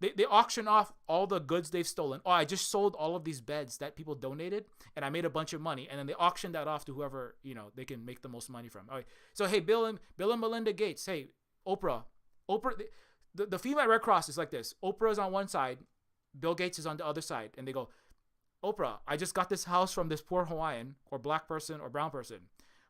they auction off all the goods they've stolen. Oh, I just sold all of these beds that people donated, and I made a bunch of money. And then they auction that off to whoever they can make the most money from. All right. So hey, Bill and Melinda Gates. Hey, Oprah. The FEMA Red Cross is like this. Oprah is on one side, Bill Gates is on the other side, and they go, Oprah, I just got this house from this poor Hawaiian or black person or brown person.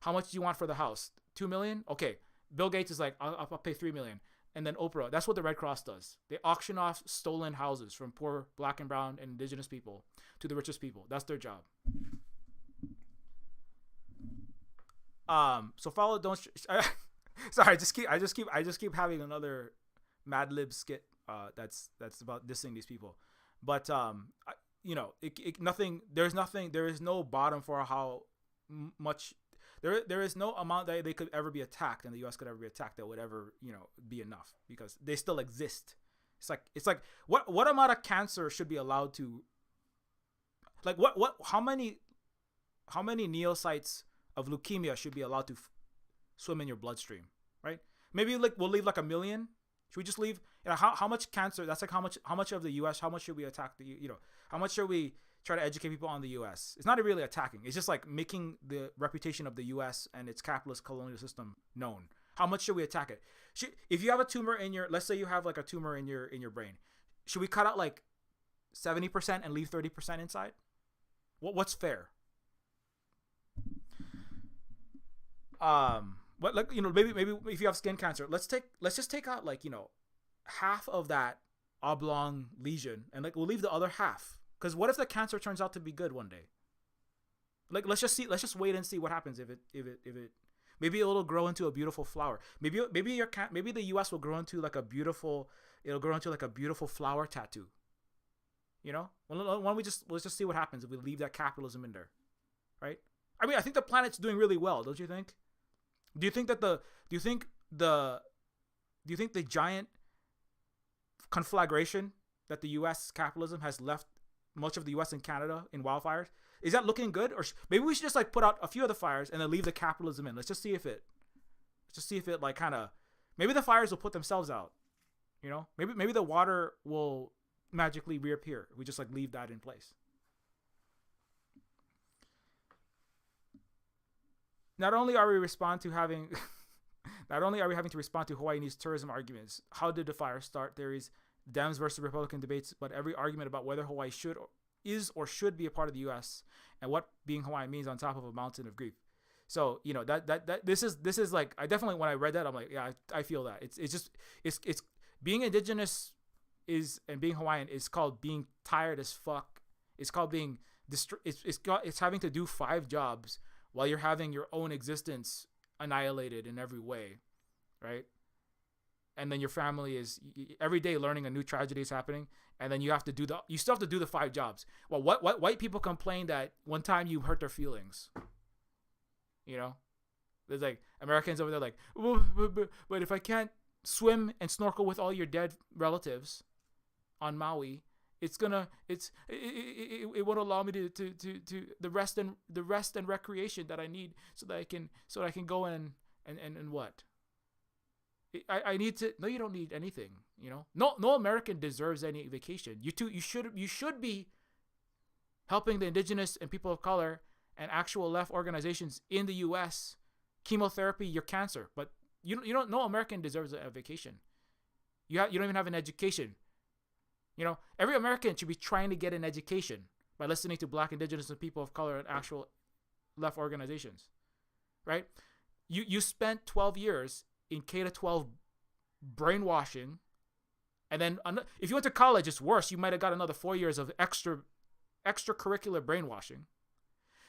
How much do you want for the house? $2 million? Okay. Bill Gates is like, I'll pay $3 million. And then Oprah, that's what the Red Cross does. They auction off stolen houses from poor black and brown and indigenous people to the richest people. That's their job. So follow, don't. Sorry, I just keep having another Mad Lib skit. That's about dissing these people, but nothing. There is no bottom for how much. There is no amount that they could ever be attacked, and the U.S. could ever be attacked that would ever be enough, because they still exist. It's like what amount of cancer should be allowed to, like how many neocytes of leukemia should be allowed to swim in your bloodstream, right? Maybe like we'll leave like 1 million. Should we just leave? How much cancer? That's like how much of the U.S. How much should we attack the how much should we try to educate people on the U.S.? It's not really attacking. It's just like making the reputation of the U.S. and its capitalist colonial system known. How much should we attack it? If you have a tumor in your, let's say you have like a tumor in your brain, should we cut out like 70% and leave 30% inside? What's fair? But like maybe if you have skin cancer, let's just take out like half of that oblong lesion, and like we'll leave the other half. Because what if the cancer turns out to be good one day? Like let's just wait and see what happens if it maybe it'll grow into a beautiful flower. Maybe the U.S. will grow into like a beautiful flower tattoo. Why don't let's just see what happens if we leave that capitalism in there, right? I mean, I think the planet's doing really well, don't you think? Do you think the giant conflagration that the U.S. capitalism has left much of the U.S. and Canada in wildfires, is that looking good? Or maybe we should just like put out a few of the fires and then leave the capitalism in. Let's just see if it like kind of, maybe the fires will put themselves out. Maybe the water will magically reappear. We just like leave that in place. Not only are we having to respond to Hawaii's tourism arguments, how did the fire start theories, Dems versus Republican debates, but every argument about whether Hawaii is or should be a part of the U.S. and what being Hawaiian means on top of a mountain of grief. So that this is like, I definitely, when I read that, I'm like, yeah, I feel that it's being indigenous and being Hawaiian is called being tired as fuck. It's called being it's having to do 5 jobs while you're having your own existence annihilated in every way, right? And then your family is every day learning a new tragedy is happening, and then you still have to do the 5 jobs. Well, what white people complain that one time you hurt their feelings. There's like Americans over there like, but if I can't swim and snorkel with all your dead relatives on Maui, it won't allow me to the rest and recreation that I need so that I can go and what? I need to. No, you don't need anything. No American deserves any vacation. You should be helping the indigenous and people of color and actual left organizations in the U.S. chemotherapy your cancer, but no American deserves a vacation. You don't even have an education. Every American should be trying to get an education by listening to Black, indigenous, and people of color and actual left organizations, right? You spent 12 years in K-12 brainwashing, and then if you went to college, it's worse. You might have got another 4 years of extracurricular brainwashing.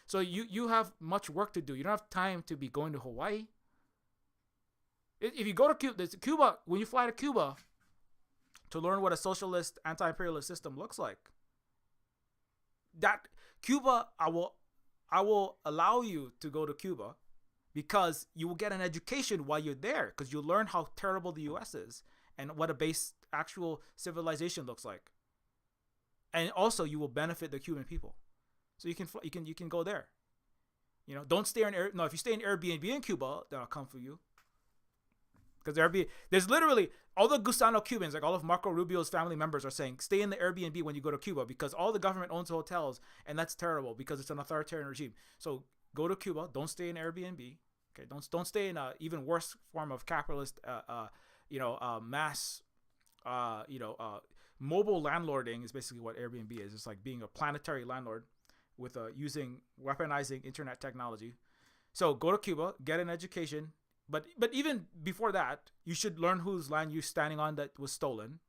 So you have much work to do. You don't have time to be going to Hawaii. If you go to Cuba, when you fly to Cuba to learn what a socialist, anti-imperialist system looks like, that Cuba, I will allow you to go to Cuba because you will get an education while you're there, because you'll learn how terrible the U.S. is and what a base actual civilization looks like. And also you will benefit the Cuban people. So you can go there. Don't stay if you stay in Airbnb in Cuba, then I'll come for you. Because there's literally all the Gusano Cubans, like all of Marco Rubio's family members, are saying stay in the Airbnb when you go to Cuba because all the government owns hotels, and that's terrible because it's an authoritarian regime. So go to Cuba, don't stay in Airbnb. Okay, don't stay in a even worse form of capitalist, mass, mobile landlording is basically what Airbnb is. It's like being a planetary landlord with weaponizing internet technology. So go to Cuba, get an education, But even before that, you should learn whose land you're standing on that was stolen,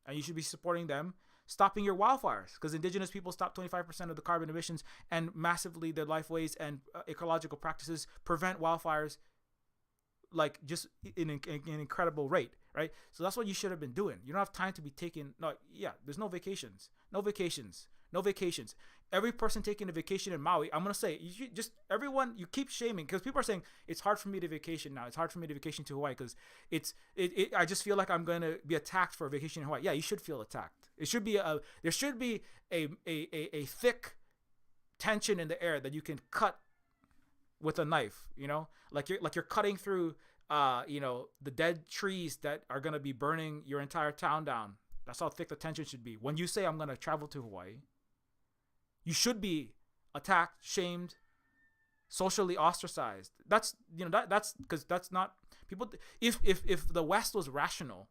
and you should be supporting them, stopping your wildfires, because indigenous people stop 25% of the carbon emissions, and massively their lifeways and ecological practices prevent wildfires, like just in an incredible rate, right? So that's what you should have been doing. You don't have time to be taking. No, yeah, there's no vacations. Every person taking a vacation in Maui, I'm gonna say, you should just, everyone, you keep shaming, because people are saying it's hard for me to vacation now. It's hard for me to vacation to Hawaii because I just feel like I'm gonna be attacked for a vacation in Hawaii. Yeah, you should feel attacked. There should be a thick tension in the air that you can cut with a knife, like you're cutting through the dead trees that are gonna be burning your entire town down. That's how thick the tension should be. When you say I'm gonna travel to Hawaii, you should be attacked, shamed, socially ostracized. That's that's because that's not people. If the West was rational,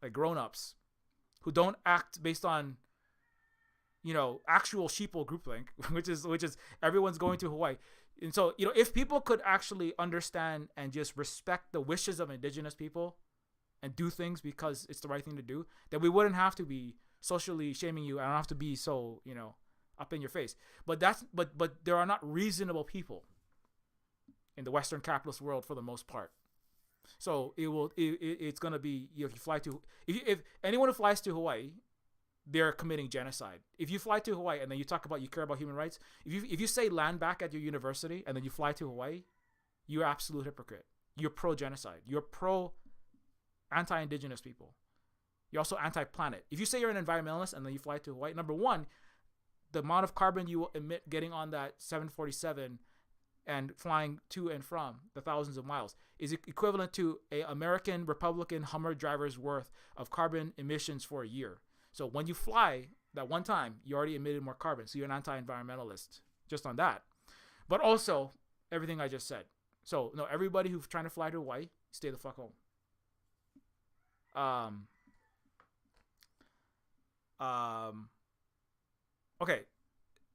like grown-ups who don't act based on actual sheeple groupthink, which is everyone's going to Hawaii. And so, if people could actually understand and just respect the wishes of indigenous people and do things because it's the right thing to do, then we wouldn't have to be socially shaming you. I don't have to be so, up in your face. But there are not reasonable people in the Western capitalist world for the most part. So it's going to be, if anyone who flies to Hawaii, they're committing genocide. If you fly to Hawaii and then you talk about you care about human rights, if you say land back at your university and then you fly to Hawaii, you're absolute hypocrite. You're pro-genocide. You're pro-anti-indigenous people. You're also anti-planet. If you say you're an environmentalist and then you fly to Hawaii, number one, the amount of carbon you will emit getting on that 747 and flying to and from the thousands of miles is equivalent to a American Republican Hummer driver's worth of carbon emissions for a year. So when you fly that one time, you already emitted more carbon. So you're an anti-environmentalist just on that. But also everything I just said. So no, everybody who's trying to fly to Hawaii, stay the fuck home. Okay.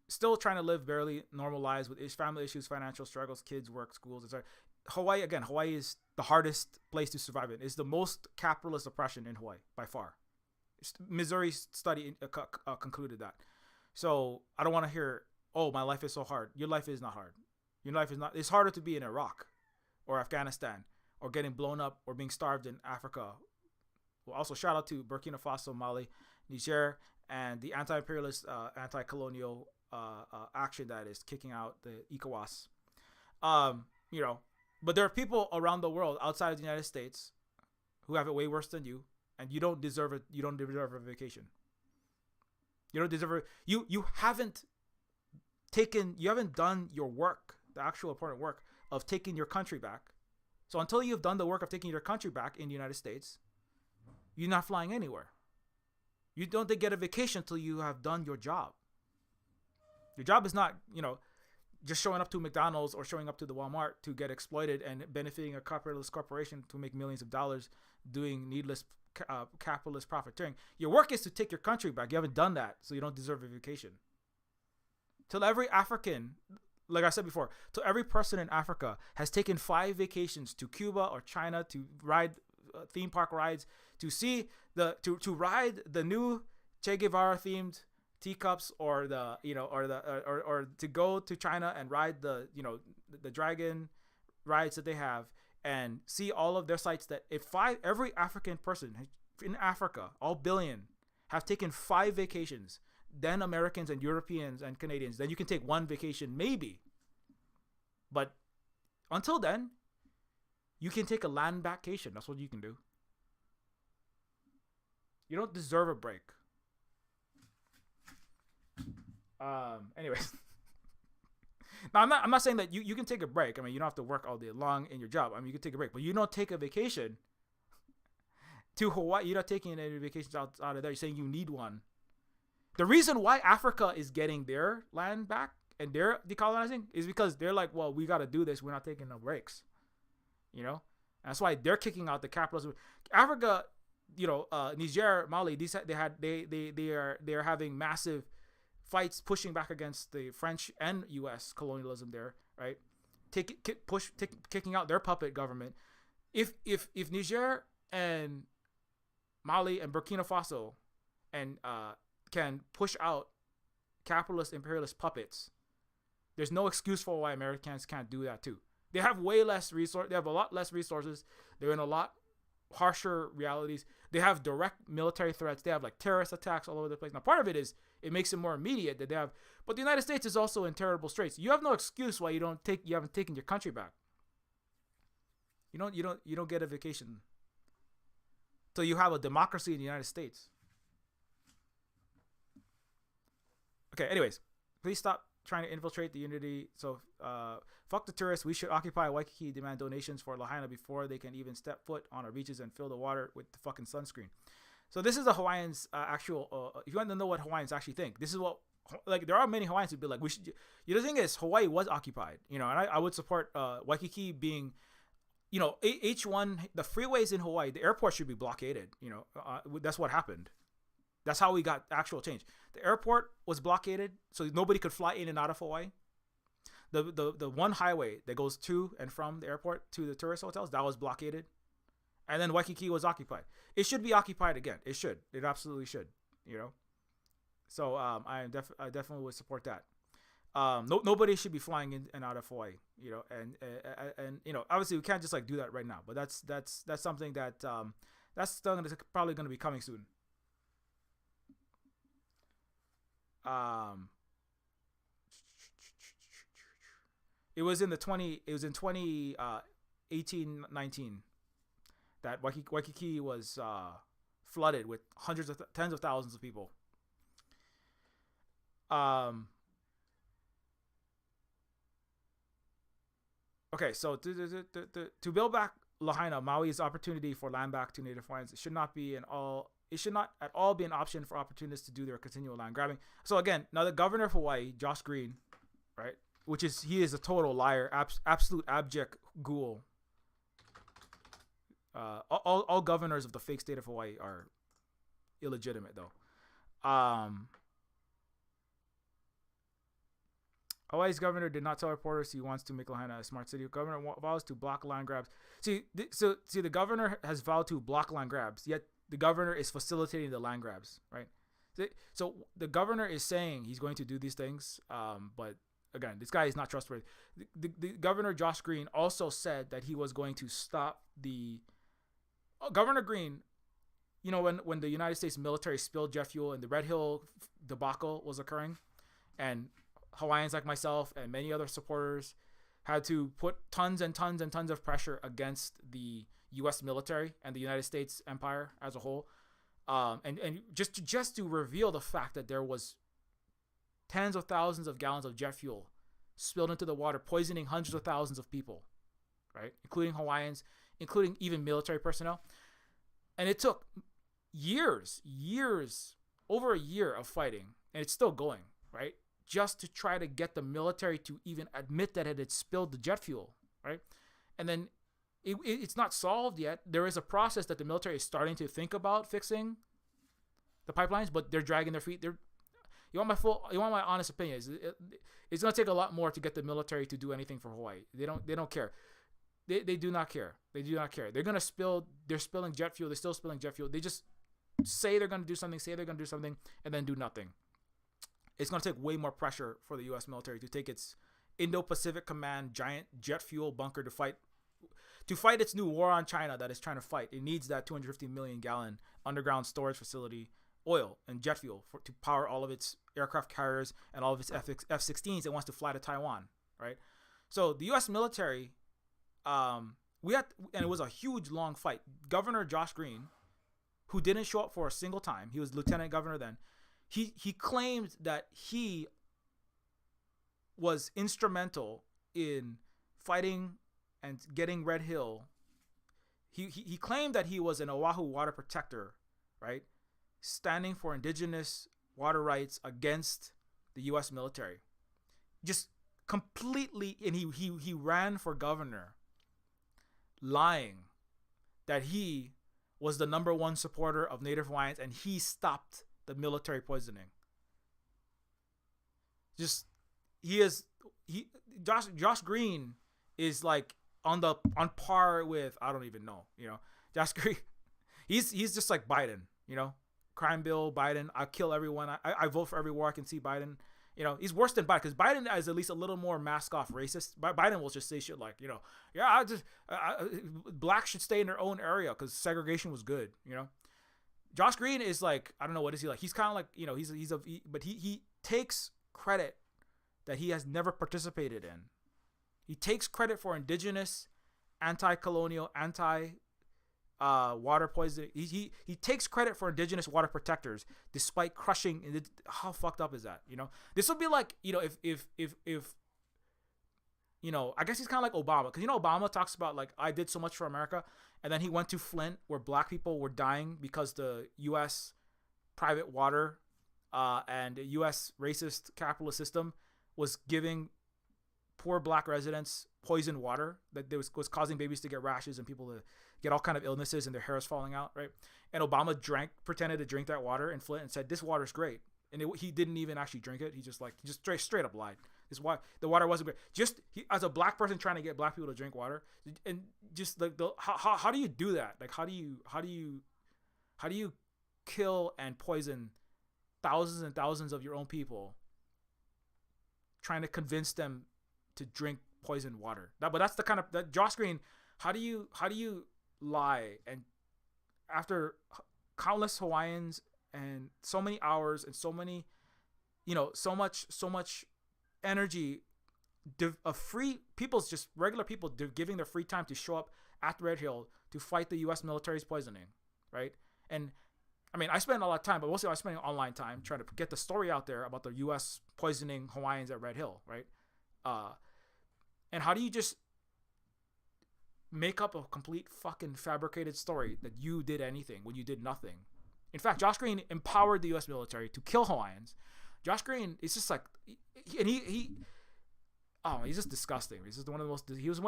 Still trying to live barely normal lives with family issues, financial struggles, kids, work, schools, etc. Hawaii is the hardest place to survive in. It's the most capitalist oppression in Hawaii by far. Missouri study concluded that. So I don't want to hear, oh, my life is so hard. Your life is not hard. Your life is not. It's harder to be in Iraq or Afghanistan or getting blown up or being starved in Africa. Well, also shout out to Burkina Faso, Mali, Niger, and the anti-imperialist, anti-colonial action that is kicking out the ECOWAS. But there are people around the world outside of the United States who have it way worse than you. And you don't deserve it. You don't deserve a vacation. You don't deserve it. You haven't done your work, the actual important work of taking your country back. So until you've done the work of taking your country back in the United States, you're not flying anywhere. You don't get a vacation until you have done your job. Your job is not, just showing up to McDonald's or showing up to the Walmart to get exploited and benefiting a capitalist corporation to make millions of dollars doing needless capitalist profiteering. Your work is to take your country back. You haven't done that, so you don't deserve a vacation. Till every African, like I said before, till every person in Africa has taken 5 vacations to Cuba or China to ride theme park rides, to see to ride the new Che Guevara themed teacups, or to go to China and ride the dragon rides that they have, and see all of their sites. That if every African person in Africa, all billion, have taken 5 vacations, then Americans and Europeans and Canadians, then you can take 1 vacation maybe. But until then, you can take a land vacation. That's what you can do. You don't deserve a break. Anyways. Now, I'm not saying that you can take a break. I mean, you don't have to work all day long in your job. I mean, you can take a break, but you don't take a vacation to Hawaii. You're not taking any vacations out of there. You're saying you need one. The reason why Africa is getting their land back and they're decolonizing is because they're like, well, we got to do this. We're not taking no breaks. And that's why they're kicking out the capitalism. Africa, Niger, Mali, they are having massive fights pushing back against the French and U.S. colonialism there, right? kicking out their puppet government. If Niger and Mali and Burkina Faso and can push out capitalist imperialist puppets, there's no excuse for why Americans can't do that too. They have way less resource. They have a lot less resources. They're in a lot harsher realities. They have direct military threats. They have like terrorist attacks all over the place. Now, part of it is it makes it more immediate that they have, but the United States is also in terrible straits. You have no excuse why you haven't taken your country back. You don't get a vacation till you have a democracy in the United States. Okay, anyways, please stop trying to infiltrate the unity. So, fuck the tourists. We should occupy Waikiki, demand donations for Lahaina before they can even step foot on our beaches and fill the water with the fucking sunscreen. So this is a Hawaiians actual, if you want to know what Hawaiians actually think, this is what, like, there are many Hawaiians who'd be like, we should, the thing is, Hawaii was occupied, and I would support Waikiki being, H1, the freeways in Hawaii, the airport should be blockaded, that's what happened. That's how we got actual change. The airport was blockaded, so nobody could fly in and out of Hawaii. The one highway that goes to and from the airport to the tourist hotels, that was blockaded. And then Waikiki was occupied. It should be occupied again. It should. It absolutely should. So I definitely would support that. Nobody should be flying in and out of Hawaii. And obviously we can't just like do that right now. But that's something that that's still probably going to be coming soon. It was in 2018-19 that Waikiki was flooded with tens of thousands of people. Okay, so to build back Lahaina, Maui's opportunity for land back to Native Hawaiians, it should not at all be an option for opportunists to do their continual land grabbing. So again, now the governor of Hawaii, Josh Green, right, he is a total liar, absolute abject ghoul. All governors of the fake state of Hawaii are illegitimate, though. Hawaii's governor did not tell reporters he wants to make Lahaina a smart city. The governor vows to block land grabs. See, the governor has vowed to block land grabs, yet the governor is facilitating the land grabs, right? So the governor is saying he's going to do these things, but again, this guy is not trustworthy. The governor, Josh Green, also said that he was going to stop the... Governor Green, when the United States military spilled jet fuel and the Red Hill debacle was occurring, and Hawaiians like myself and many other supporters had to put tons and tons and tons of pressure against the U.S. military and the United States empire as a whole, and just to reveal the fact that there was tens of thousands of gallons of jet fuel spilled into the water, poisoning hundreds of thousands of people, right, including Hawaiians, including even military personnel. And it took years, over a year of fighting, and it's still going, right, just to try to get the military to even admit that it had spilled the jet fuel, right? And then it's not solved yet. There is a process that the military is starting to think about fixing the pipelines, but they're dragging their feet. You want my honest opinion? It's going to take a lot more to get the military to do anything for Hawaii. They don't care. They do not care. They do not care. They're spilling jet fuel. They're still spilling jet fuel. They just say they're going to do something, and then do nothing. It's going to take way more pressure for the U.S. military to take its Indo-Pacific Command giant jet fuel bunker to fight its new war on China that it's trying to fight. It needs that 250 million gallon underground storage facility, oil and jet fuel to power all of its aircraft carriers and all of its F-16s it wants to fly to Taiwan, right? So the U.S. military, and it was a huge, long fight. Governor Josh Green, who didn't show up for a single time, he was lieutenant governor then, he claimed that he was instrumental in fighting and getting Red Hill. He claimed that he was an Oahu water protector, right? Standing for indigenous water rights against the U.S. military. Just completely, and he ran for governor lying that he was the number one supporter of Native Hawaiians and he stopped the military poisoning. Josh Green is like on par with, I don't even know, Josh Green. He's just like Biden, crime bill Biden. I kill everyone. I vote for every war I can see Biden. He's worse than Biden because Biden is at least a little more mask off racist. Biden will just say shit like, yeah, blacks should stay in their own area because segregation was good. Josh Green is like, I don't know, what is he like? He's kind of like, but he takes credit that he has never participated in. He takes credit for indigenous, anti-colonial, water poisoning. He takes credit for indigenous water protectors despite crushing. How fucked up is that? This would be like, if I guess he's kind of like Obama, because Obama talks about like, I did so much for America, and then he went to Flint where black people were dying because the U.S. private water and the U.S. racist capitalist system was giving poor black residents poisoned water that was causing babies to get rashes and people to get all kind of illnesses and their hair is falling out, right? And Obama pretended to drink that water in Flint and said, this water's great. And he didn't even actually drink it. He just straight up lied. This why the water wasn't great. As a black person trying to get black people to drink water, and just like how do you do that? Like how do you kill and poison thousands and thousands of your own people, trying to convince them to drink poisoned water? But that's the kind of that Josh Green. How do you lie, and after countless Hawaiians and so many hours and so many, so much energy of free people's, just regular people giving their free time to show up at Red Hill to fight the U.S. military's poisoning, right? And I mean, I spend a lot of time, but mostly I spend online time trying to get the story out there about the U.S. poisoning Hawaiians at Red Hill, right? And how do you just make up a complete fucking fabricated story that you did anything when you did nothing? In fact, Josh Green empowered the U.S. military to kill Hawaiians. Josh Green is just like, and he's just disgusting. He's just one of the most. He's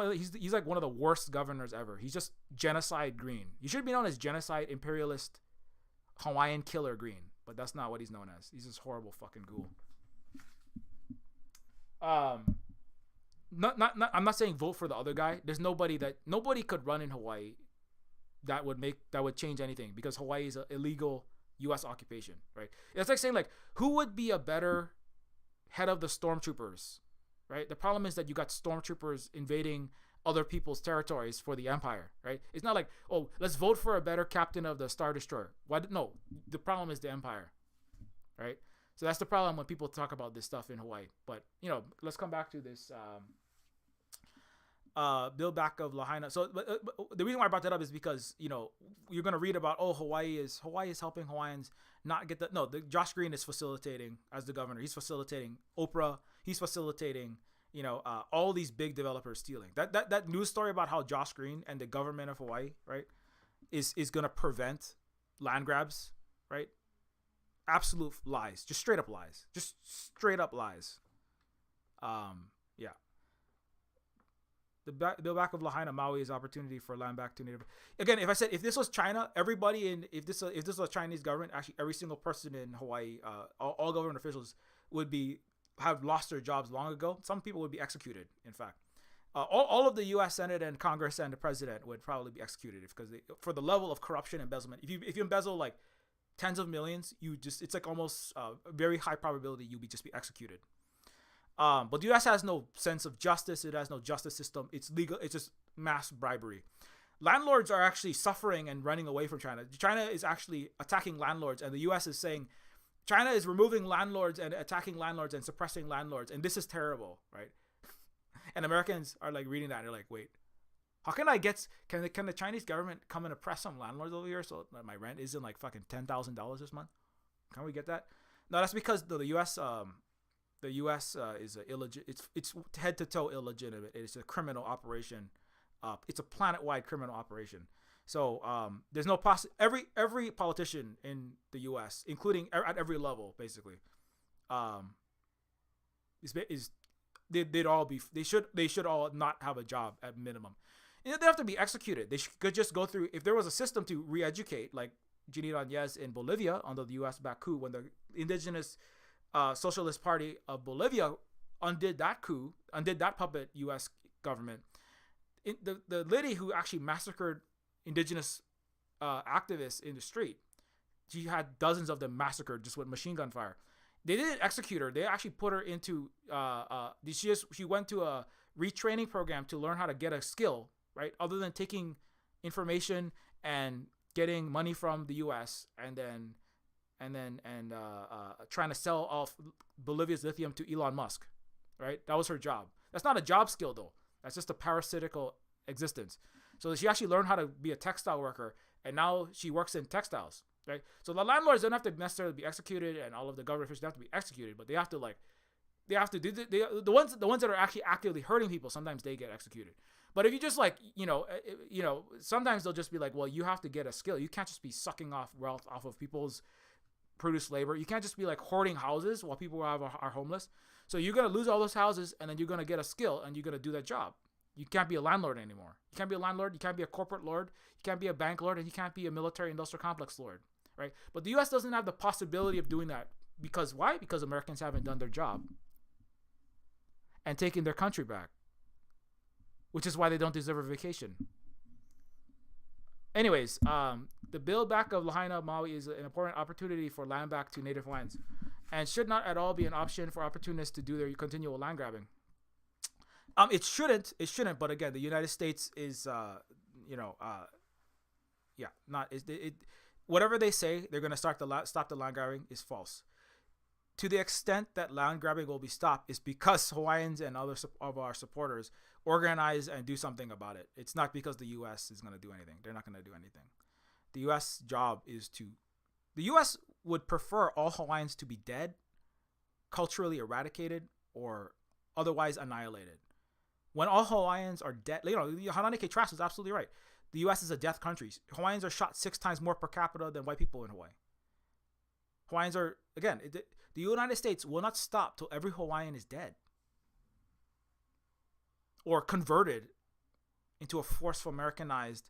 like one of the worst governors ever. He's just genocide Green. You should be known as genocide imperialist Hawaiian killer Green, but that's not what he's known as. He's this horrible fucking ghoul. I'm not saying vote for the other guy. There's nobody could run in Hawaii that would change anything, because Hawaii is an illegal U.S. occupation, right? It's like saying, like, who would be a better head of the stormtroopers, right? The problem is that you got stormtroopers invading other people's territories for the empire, right? It's not like, oh, let's vote for a better captain of the Star Destroyer. No, the problem is the empire, right? So that's the problem when people talk about this stuff in Hawaii. But let's come back to this build back of Lahaina. So but the reason why I brought that up is because you're gonna read about, Hawaii is helping Hawaiians not get the Josh Green is facilitating, as the governor. He's facilitating Oprah. He's facilitating all these big developers stealing. That news story about how Josh Green and the government of Hawaii, right, is gonna prevent land grabs, right? Absolute lies. Just straight up lies. Yeah. The build back of Lahaina, Maui is opportunity for land back to Native. Again, if this was China, if this was a Chinese government, actually every single person in Hawaii, all government officials would have lost their jobs long ago. Some people would be executed. In fact, all of the U.S. Senate and Congress and the president would probably be executed because for the level of corruption, embezzlement. If you embezzle like tens of millions, it's like almost very high probability you'll just be executed. But the U.S. has no sense of justice. It has no justice system. It's legal. It's just mass bribery. Landlords are actually suffering and running away from China. China is actually attacking landlords, and the U.S. is saying China is removing landlords and attacking landlords and suppressing landlords, and this is terrible, right? And Americans are like reading that and they're like, wait, how can can the Chinese government come and oppress some landlords over here so that my rent isn't like fucking $10,000 this month? Can we get that? No, that's because the U.S. Is it's head to toe illegitimate. It's a criminal operation. It's a planet-wide criminal operation. So there's no every politician in the U.S., including at every level, basically, they should all not have a job at minimum. And they have to be executed. They could just go through. If there was a system to re-educate, like Ginny Yanez in Bolivia under the U.S. back coup, when the indigenous Socialist Party of Bolivia undid that puppet U.S. government, the lady who actually massacred indigenous activists in the street, she had dozens of them massacred just with machine gun fire. They didn't execute her. They actually put her into she went to a retraining program to learn how to get a skill, right? Other than taking information and getting money from the U.S. and trying to sell off Bolivia's lithium to Elon Musk, right? That was her job. That's not a job skill though. That's just a parasitical existence. So she actually learned how to be a textile worker, and now she works in textiles, right? So the landlords don't have to necessarily be executed, and all of the government officials don't have to be executed, but they have to do the ones that are actually actively hurting people. Sometimes they get executed. But if you just sometimes they'll just be like, well, you have to get a skill. You can't just be sucking off wealth off of people's produce labor. You can't just be like hoarding houses while people are homeless. So you're going to lose all those houses, and then you're going to get a skill, and you're going to do that job. You can't be a landlord anymore. You can't be a landlord. You can't be a corporate lord. You can't be a bank lord, and you can't be a military industrial complex lord, right? But the U.S. doesn't have the possibility of doing that. Because why? Because Americans haven't done their job and taken their country back, which is why they don't deserve a vacation. Anyways, the build back of Lahaina, Maui is an important opportunity for land back to Native Hawaiians, and should not at all be an option for opportunists to do their continual land grabbing. It shouldn't. But again, the United States is, whatever they say they're going to stop the land grabbing is false. To the extent that land grabbing will be stopped is because Hawaiians and others of our supporters organize and do something about it. It's not because the U.S. is going to do anything. They're not going to do anything. The U.S. job is the U.S. would prefer all Hawaiians to be dead, culturally eradicated, or otherwise annihilated. When all Hawaiians are dead, Hananeke Trask was absolutely right. The U.S. is a death country. Hawaiians are shot 6 times more per capita than white people in Hawaii. Hawaiians are, again, the United States will not stop till every Hawaiian is dead or converted into a forceful Americanized,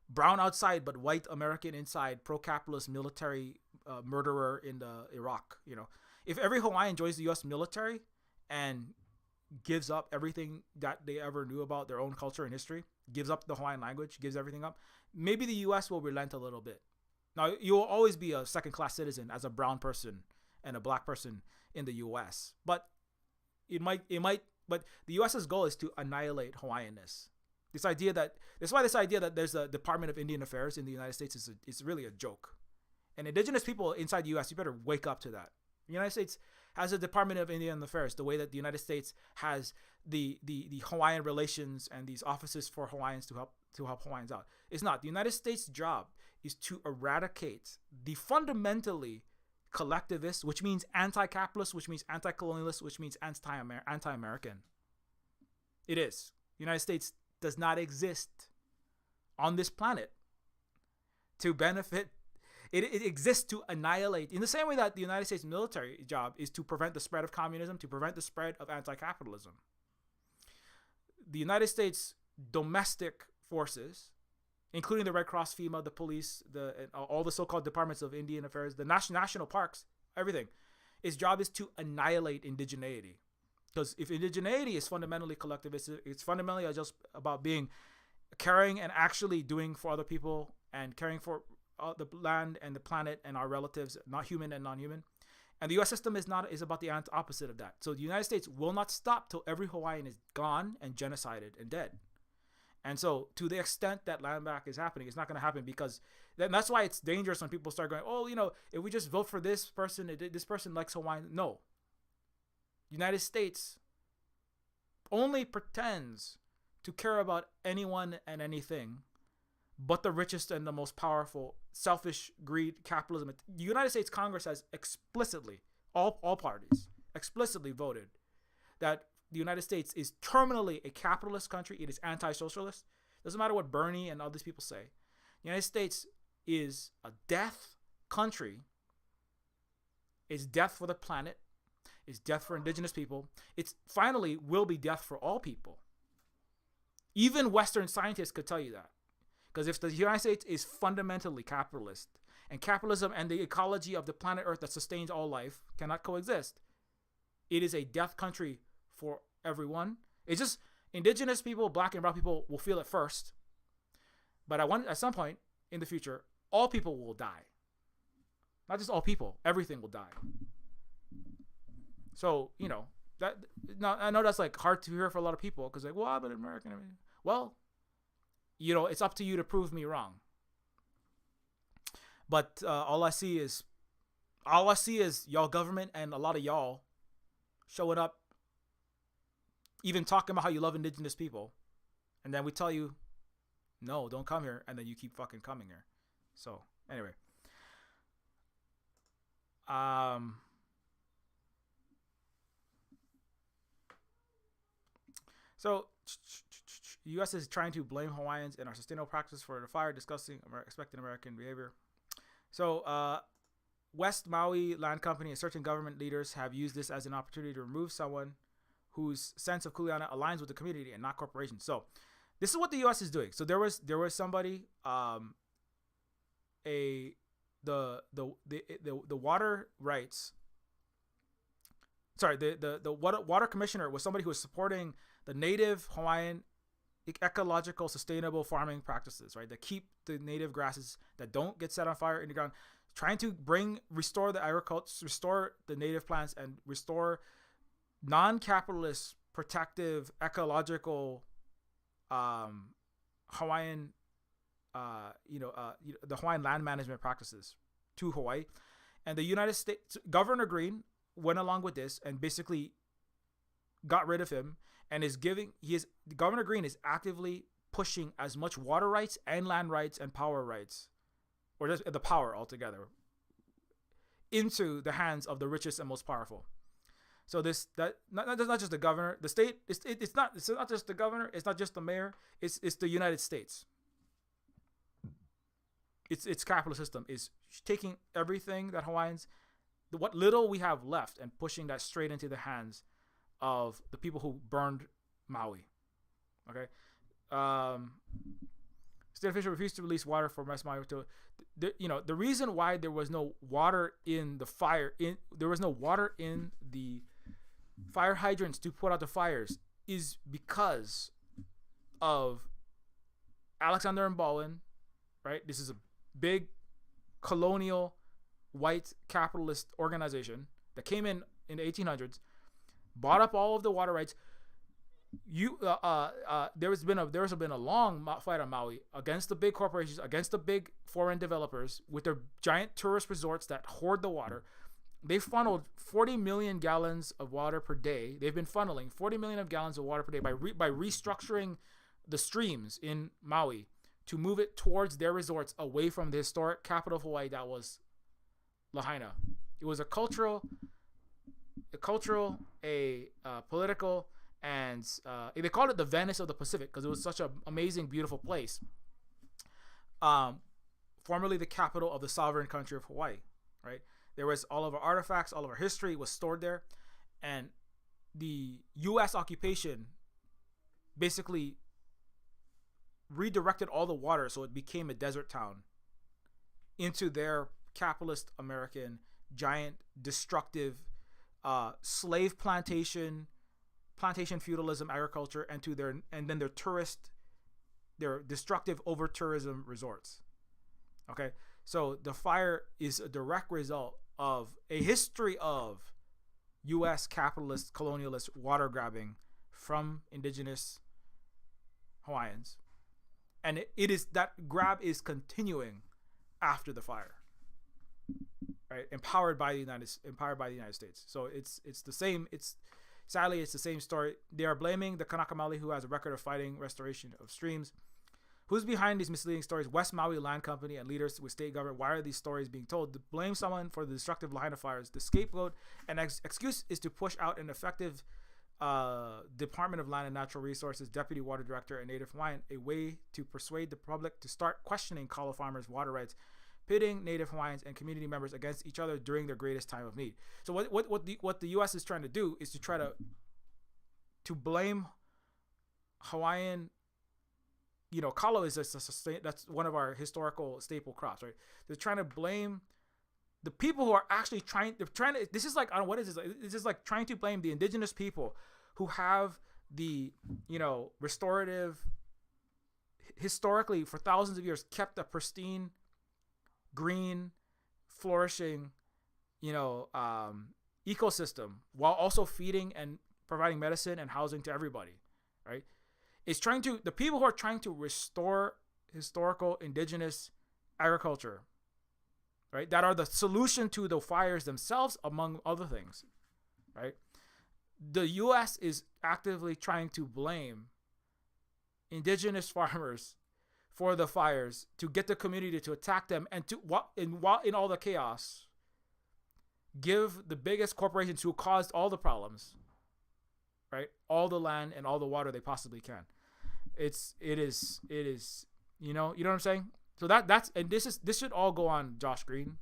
brown outside but white American inside, pro-capitalist military murderer in Iraq. If every Hawaiian joins the U.S. military and gives up everything that they ever knew about their own culture and history, gives up the Hawaiian language, gives everything up, maybe the U.S. will relent a little bit. Now, you will always be a second-class citizen as a brown person and a black person in the U.S., but but the U.S.'s goal is to annihilate Hawaiianness. That's why this idea that there's a Department of Indian Affairs in the United States is really a joke. And indigenous people inside the U.S., you better wake up to that. The United States has a Department of Indian Affairs, the way that the United States has the Hawaiian relations and these offices for Hawaiians to help Hawaiians out. It's not. The United States' job is to eradicate the fundamentally collectivist, which means anti-capitalist, which means anti-colonialist, which means anti-American. It is. The United States does not exist on this planet to benefit. It exists to annihilate, in the same way that the United States military job is to prevent the spread of communism, to prevent the spread of anti-capitalism. The United States domestic forces, including the Red Cross, FEMA, the police, all the so-called departments of Indian Affairs, the national parks, everything, its job is to annihilate indigeneity. Because if indigeneity is fundamentally collectivist, it's fundamentally just about caring and actually doing for other people and caring for the land and the planet and our relatives, not human and non-human. And the U.S. system is about the opposite of that. So the United States will not stop till every Hawaiian is gone and genocided and dead. And so to the extent that land back is happening, it's not going to happen, because that's why it's dangerous when people start going, if we just vote for this person, this person likes Hawaiian. No. United States only pretends to care about anyone and anything but the richest and the most powerful, selfish, greed, capitalism. The United States Congress has explicitly, all parties, explicitly voted that the United States is terminally a capitalist country. It is anti-socialist. Doesn't matter what Bernie and all these people say. The United States is a death country. It's death for the planet. It's death for indigenous people. It's finally will be death for all people. Even Western scientists could tell you that. Because if the United States is fundamentally capitalist, and capitalism and the ecology of the planet Earth that sustains all life cannot coexist, it is a death country for everyone. It's indigenous people, black and brown people will feel it first. But at some point in the future, all people will die. Not just all people, everything will die. So, you know, that now I know that's like hard to hear for a lot of people because like, well, I'm an American. Well, you know, it's up to you to prove me wrong. But all I see is y'all government and a lot of y'all showing up, even talking about how you love indigenous people, and then we tell you, no, don't come here, and then you keep fucking coming here. So anyway, so U.S. is trying to blame Hawaiians in our sustainable practice for the fire, discussing expected American behavior. So West Maui Land Company and certain government leaders have used this as an opportunity to remove someone whose sense of kuleana aligns with the community and not corporations. So this is what the U.S. is doing. So there was somebody, the water rights. Sorry, the water commissioner was somebody who was supporting the native Hawaiian ecological sustainable farming practices, right? That keep the native grasses, that don't get set on fire in the ground, trying to restore the agriculture, restore the native plants, and restore non-capitalist, protective, ecological Hawaiian, the Hawaiian land management practices to Hawaii. And the United States, Governor Green went along with this and basically got rid of him and Governor Green is actively pushing as much water rights and land rights and power rights, or just the power altogether, into the hands of the richest and most powerful. So not just the governor, the state. It's not just the governor. It's not just the mayor. It's the United States. Its capitalist system is taking everything that Hawaiians, what little we have left, and pushing that straight into the hands of the people who burned Maui. Okay. State official refused to release water for West Maui. The reason why there was no water in the fire, there was no water in the fire hydrants to put out the fires, is because of Alexander and Baldwin, right? This is a big colonial white capitalist organization that came in the 1800s, bought up all of the water rights. There's been a long fight on Maui against the big corporations, against the big foreign developers with their giant tourist resorts that hoard the water. They funneled 40 million gallons of water per day. They've been funneling 40 million gallons of water per day by restructuring the streams in Maui to move it towards their resorts away from the historic capital of Hawaii that was Lahaina. It was a cultural, political, and they called it the Venice of the Pacific because it was such an amazing, beautiful place. Formerly the capital of the sovereign country of Hawaii, right? There was all of our artifacts, all of our history was stored there, and the U.S. occupation basically redirected all the water so it became a desert town into their capitalist American giant destructive slave plantation feudalism agriculture, and then their destructive over tourism resorts. Okay, so the fire is a direct result of a history of U.S. capitalist colonialist water grabbing from indigenous Hawaiians, and it is that grab is continuing after the fire, right? Empowered by the United States. So it's the same. Sadly, it's the same story. They are blaming the Kanaka Maoli, who has a record of fighting restoration of streams. Who's behind these misleading stories? West Maui Land Company and leaders with state government. Why are these stories being told? To blame someone for the destructive Lahaina fires. The scapegoat and excuse is to push out an effective Department of Land and Natural Resources Deputy Water Director and Native Hawaiian, a way to persuade the public to start questioning kalo farmers' water rights, pitting Native Hawaiians and community members against each other during their greatest time of need. So what the U.S. is trying to do is to try to blame Hawaiian. Kalo is that's one of our historical staple crops, right? They're trying to blame the people who are actually trying. This is like, I don't know what is this. This is like trying to blame the indigenous people who have the, restorative, historically for thousands of years kept a pristine, green, flourishing, ecosystem while also feeding and providing medicine and housing to everybody, right? It's the people who are trying to restore historical indigenous agriculture, right, that are the solution to the fires themselves, among other things, right? The U.S. is actively trying to blame indigenous farmers for the fires, to get the community to attack them, and in all the chaos, give the biggest corporations who caused all the problems, right, all the land and all the water they possibly can. It is you know what I'm saying? So this should all go on Josh Green.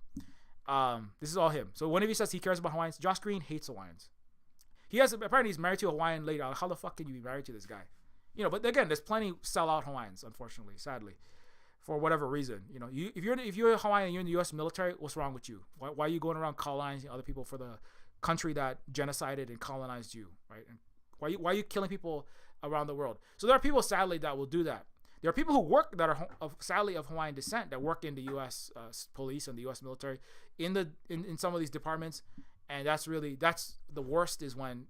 This is all him. So whenever he says he cares about Hawaiians, Josh Green hates Hawaiians. Apparently he's married to a Hawaiian lady. How the fuck can you be married to this guy? But again, there's plenty sellout Hawaiians, unfortunately, sadly, for whatever reason. If you're a Hawaiian and you're in the U.S. military, what's wrong with you? Why are you going around colonizing other people for the country that genocided and colonized you, right? And why are you killing people around the world? So there are people, sadly, that will do that. There are people who work that are sadly of Hawaiian descent that work in the U.S. Police and the U.S. military in some of these departments, and that's the worst. Is when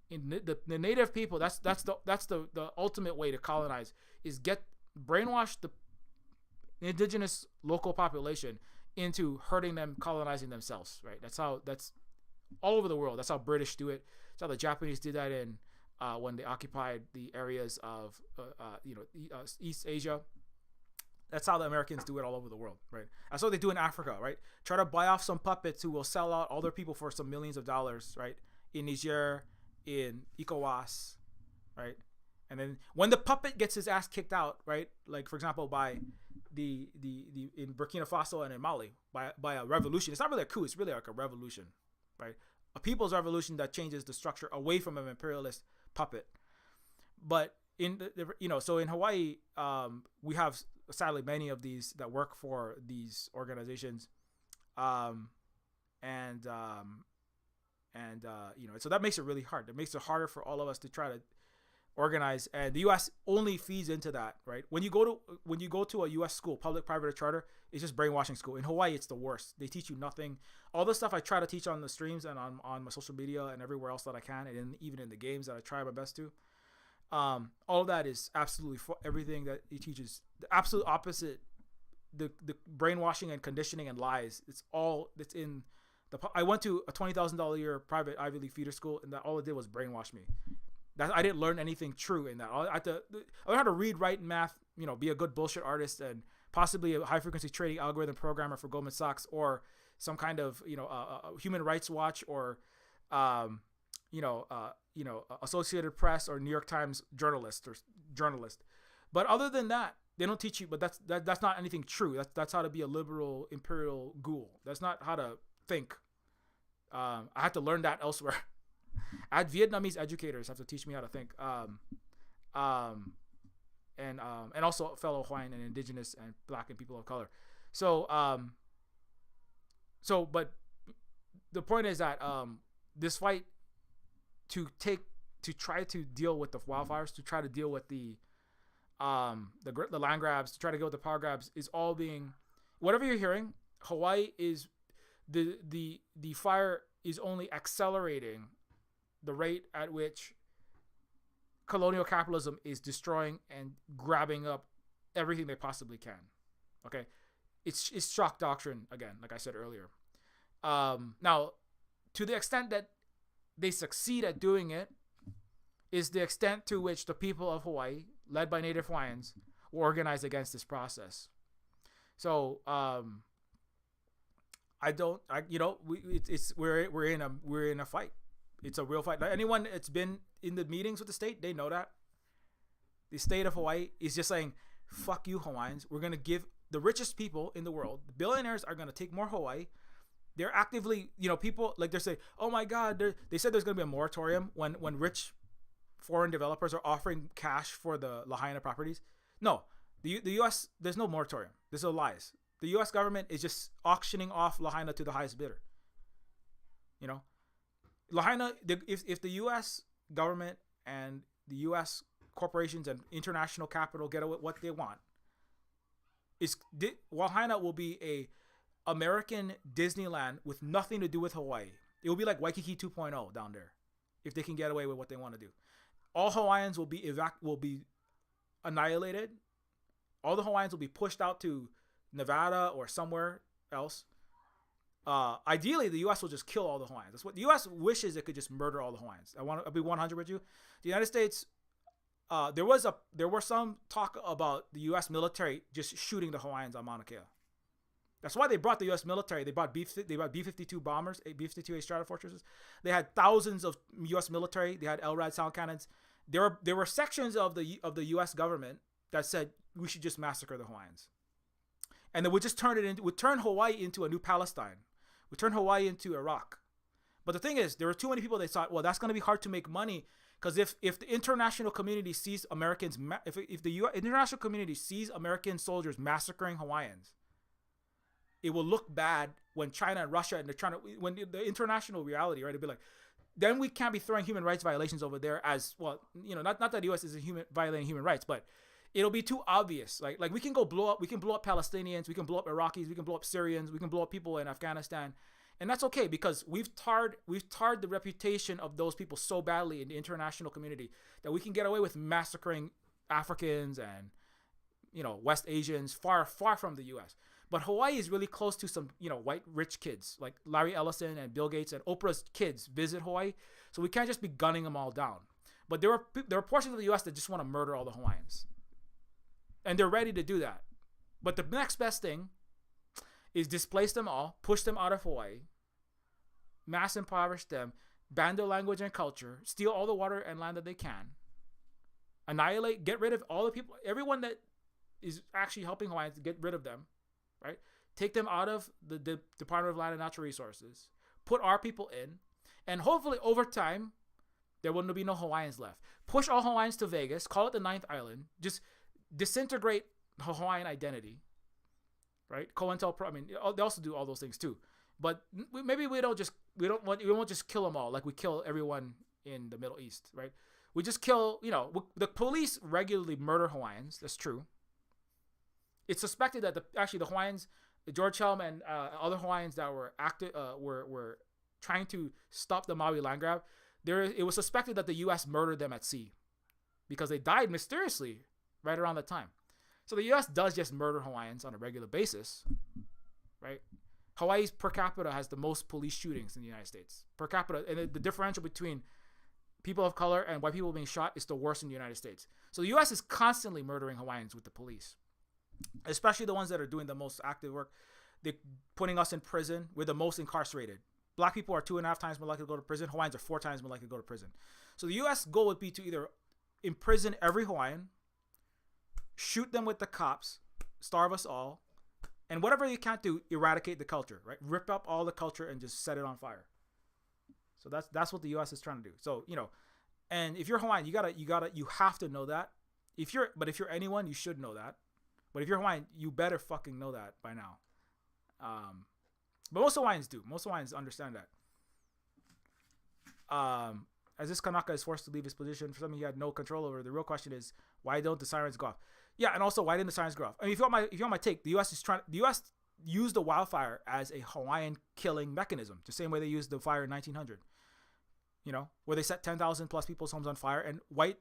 in the native people, that's the ultimate way to colonize, is brainwash the indigenous local population into hurting them, colonizing themselves, right? That's all over the world. That's how British do it. That's how the Japanese did that in when they occupied the areas of East Asia. That's how the Americans do it all over the world, right? That's what they do in Africa, right? Try to buy off some puppets who will sell out all their people for some millions of dollars, right? In Niger, in ECOWAS, right? And then when the puppet gets his ass kicked out, right? Like, for example, by the in Burkina Faso and in Mali, by a revolution. It's not really a coup. It's really like a revolution, right? A people's revolution that changes the structure away from an imperialist puppet. But so in Hawaii, we have sadly many of these that work for these organizations, so that makes it really hard. It makes it harder for all of us to try to organize, and the U.S. only feeds into that, right? When you go to a U.S. school, public, private, or charter, it's just brainwashing school. In Hawaii, it's the worst. They teach you nothing. All the stuff I try to teach on the streams and on my social media and everywhere else that I can, and even in the games that I try my best to, all of that is absolutely everything that it teaches. The absolute opposite, the brainwashing and conditioning and lies. It's in the. I went to a $20,000 a year private Ivy League feeder school, and that all it did was brainwash me. I didn't learn anything true in that. I learned how to read, write, and math. Be a good bullshit artist and possibly a high frequency trading algorithm programmer for Goldman Sachs, or some kind of a Human Rights Watch, or Associated Press or New York Times journalist. But other than that, they don't teach you. But that's not anything true. That's how to be a liberal imperial ghoul. That's not how to think. I had to learn that elsewhere. I had Vietnamese educators have to teach me how to think, and also fellow Hawaiian and indigenous and black and people of color. But the point is that this fight to try to deal with the wildfires, to try to deal with the land grabs, to try to deal with the power grabs, is all being, whatever you're hearing, Hawaii is the fire is only accelerating the rate at which colonial capitalism is destroying and grabbing up everything they possibly can. Okay, it's shock doctrine again, like I said earlier. Now, to the extent that they succeed at doing it, is the extent to which the people of Hawaii, led by Native Hawaiians, will organize against this process. So, we're in a fight. It's a real fight. Anyone that's been in the meetings with the state, they know that. The state of Hawaii is just saying, fuck you, Hawaiians. We're going to give the richest people in the world, the billionaires, are going to take more Hawaii. They're actively, people, like, they're saying, oh my God, they said there's going to be a moratorium when rich foreign developers are offering cash for the Lahaina properties. No, the U.S., there's no moratorium. There's no lies. The U.S. government is just auctioning off Lahaina to the highest bidder. Lahaina, if the U.S. government and the U.S. corporations and international capital get what they want, Lahaina will be a American Disneyland with nothing to do with Hawaii. It will be like Waikiki 2.0 down there, if they can get away with what they want to do. All Hawaiians will be annihilated. All the Hawaiians will be pushed out to Nevada or somewhere else. Ideally, the U.S. will just kill all the Hawaiians. That's what the U.S. wishes. It could just murder all the Hawaiians. I'll be 100 with you. The United States, there was some talk about the U.S. military just shooting the Hawaiians on Mauna Kea. That's why they brought the U.S. military. They brought B-52 bombers, B-52A Stratofortresses. They had thousands of U.S. military. They had LRAD sound cannons. There were sections of the U.S. government that said we should just massacre the Hawaiians, and then would turn Hawaii into a new Palestine. We turn Hawaii into Iraq. But the thing is, there were too many people. They thought, well, that's going to be hard to make money, because if the international community sees Americans, if the international community sees American soldiers massacring Hawaiians, it will look bad when China and Russia and when the international reality, right? It'll be like, then we can't be throwing human rights violations over there as well. Not that the U.S. is violating human rights, but it'll be too obvious. Like we can blow up Palestinians, we can blow up Iraqis, we can blow up Syrians, we can blow up people in Afghanistan, and that's okay, because we've tarred the reputation of those people so badly in the international community that we can get away with massacring Africans and West Asians far from the U.S. But Hawaii is really close to some white rich kids like Larry Ellison and Bill Gates and Oprah's kids visit Hawaii, so we can't just be gunning them all down. But there are portions of the U.S. that just want to murder all the Hawaiians. And they're ready to do that. But the next best thing is displace them all, push them out of Hawaii, mass impoverish them, ban their language and culture, steal all the water and land that they can, annihilate, get rid of all the people, everyone that is actually helping Hawaiians, get rid of them, right? Take them out of the Department of Land and Natural Resources, put our people in, and hopefully over time, there will be no Hawaiians left. Push all Hawaiians to Vegas, call it the Ninth Island, just disintegrate Hawaiian identity, right? COINTELPRO, they also do all those things too, but maybe we won't just kill them all like we kill everyone in the Middle East, right? We just kill, the police regularly murder Hawaiians. That's true. It's suspected that the Hawaiians, George Helm and other Hawaiians that were were trying to stop the Maui land grab. It was suspected that the U.S. murdered them at sea because they died mysteriously right around that time. So the U.S. does just murder Hawaiians on a regular basis, right? Hawaii's per capita has the most police shootings in the United States. Per capita, and the differential between people of color and white people being shot is the worst in the United States. So the U.S. is constantly murdering Hawaiians with the police, especially the ones that are doing the most active work. They're putting us in prison. We're the most incarcerated. Black people are 2.5 times more likely to go to prison. Hawaiians are 4 times more likely to go to prison. So the U.S. goal would be to either imprison every Hawaiian, shoot them with the cops, starve us all, and whatever you can't do, eradicate the culture, right? Rip up all the culture and just set it on fire. So that's what the U.S. is trying to do. So, and if you're Hawaiian, you have to know that. If you're anyone, you should know that. But if you're Hawaiian, you better fucking know that by now. But most Hawaiians do. Most Hawaiians understand that. As this Kanaka is forced to leave his position for something he had no control over, the real question is, why don't the sirens go off? Yeah, and also, why didn't the sirens go off? If you want my take, the U.S. used the wildfire as a Hawaiian killing mechanism, the same way they used the fire in 1900. Where they set 10,000 plus people's homes on fire, and white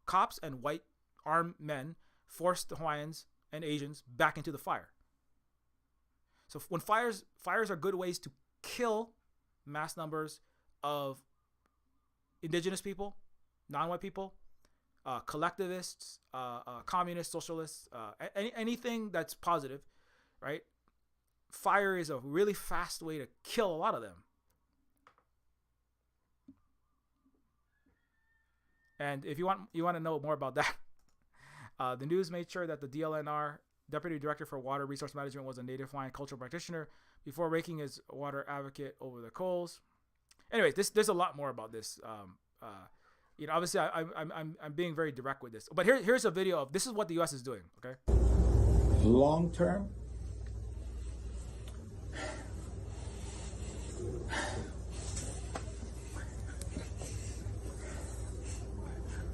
cops and white armed men forced the Hawaiians and Asians back into the fire. So when fires are good ways to kill mass numbers of indigenous people, non-white people, collectivists, communists, socialists, anything that's positive, right? Fire is a really fast way to kill a lot of them. And if you want to know more about that, the news made sure that the DLNR Deputy Director for Water Resource Management was a Native Hawaiian cultural practitioner before raking his water advocate over the coals. Anyways, there's a lot more about this. Obviously I'm being very direct with this, but here's a video of this is what the U.S. is doing. Okay. Long term,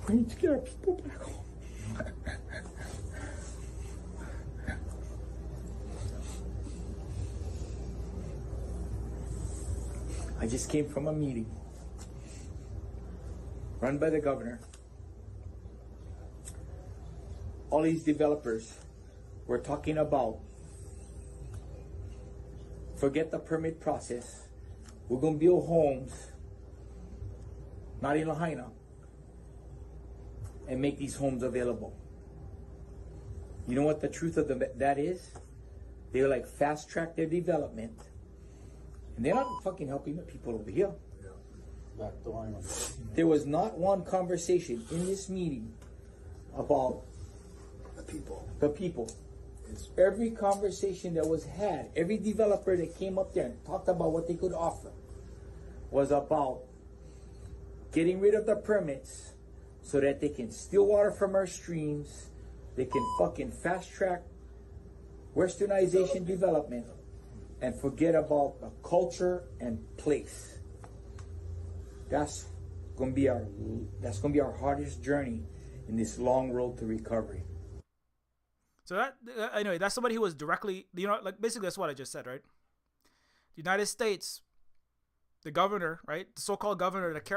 We need to get our people back home. I just came from a meeting run by the governor. All these developers were talking about forget the permit process. We're going to build homes, not in Lahaina, and make these homes available. You know what the truth of that is? They're like fast track their development. And they're not fucking helping the people over here. There was not one conversation in this meeting about the people. Every conversation that was had, every developer that came up there and talked about what they could offer was about getting rid of the permits so that they can steal water from our streams, they can fucking fast track westernization development, and forget about the culture and place. That's gonna be our hardest journey in this long road to recovery. So that anyway, that's somebody who was directly, like basically that's what I just said, right? The United States, the governor, right, the so-called governor that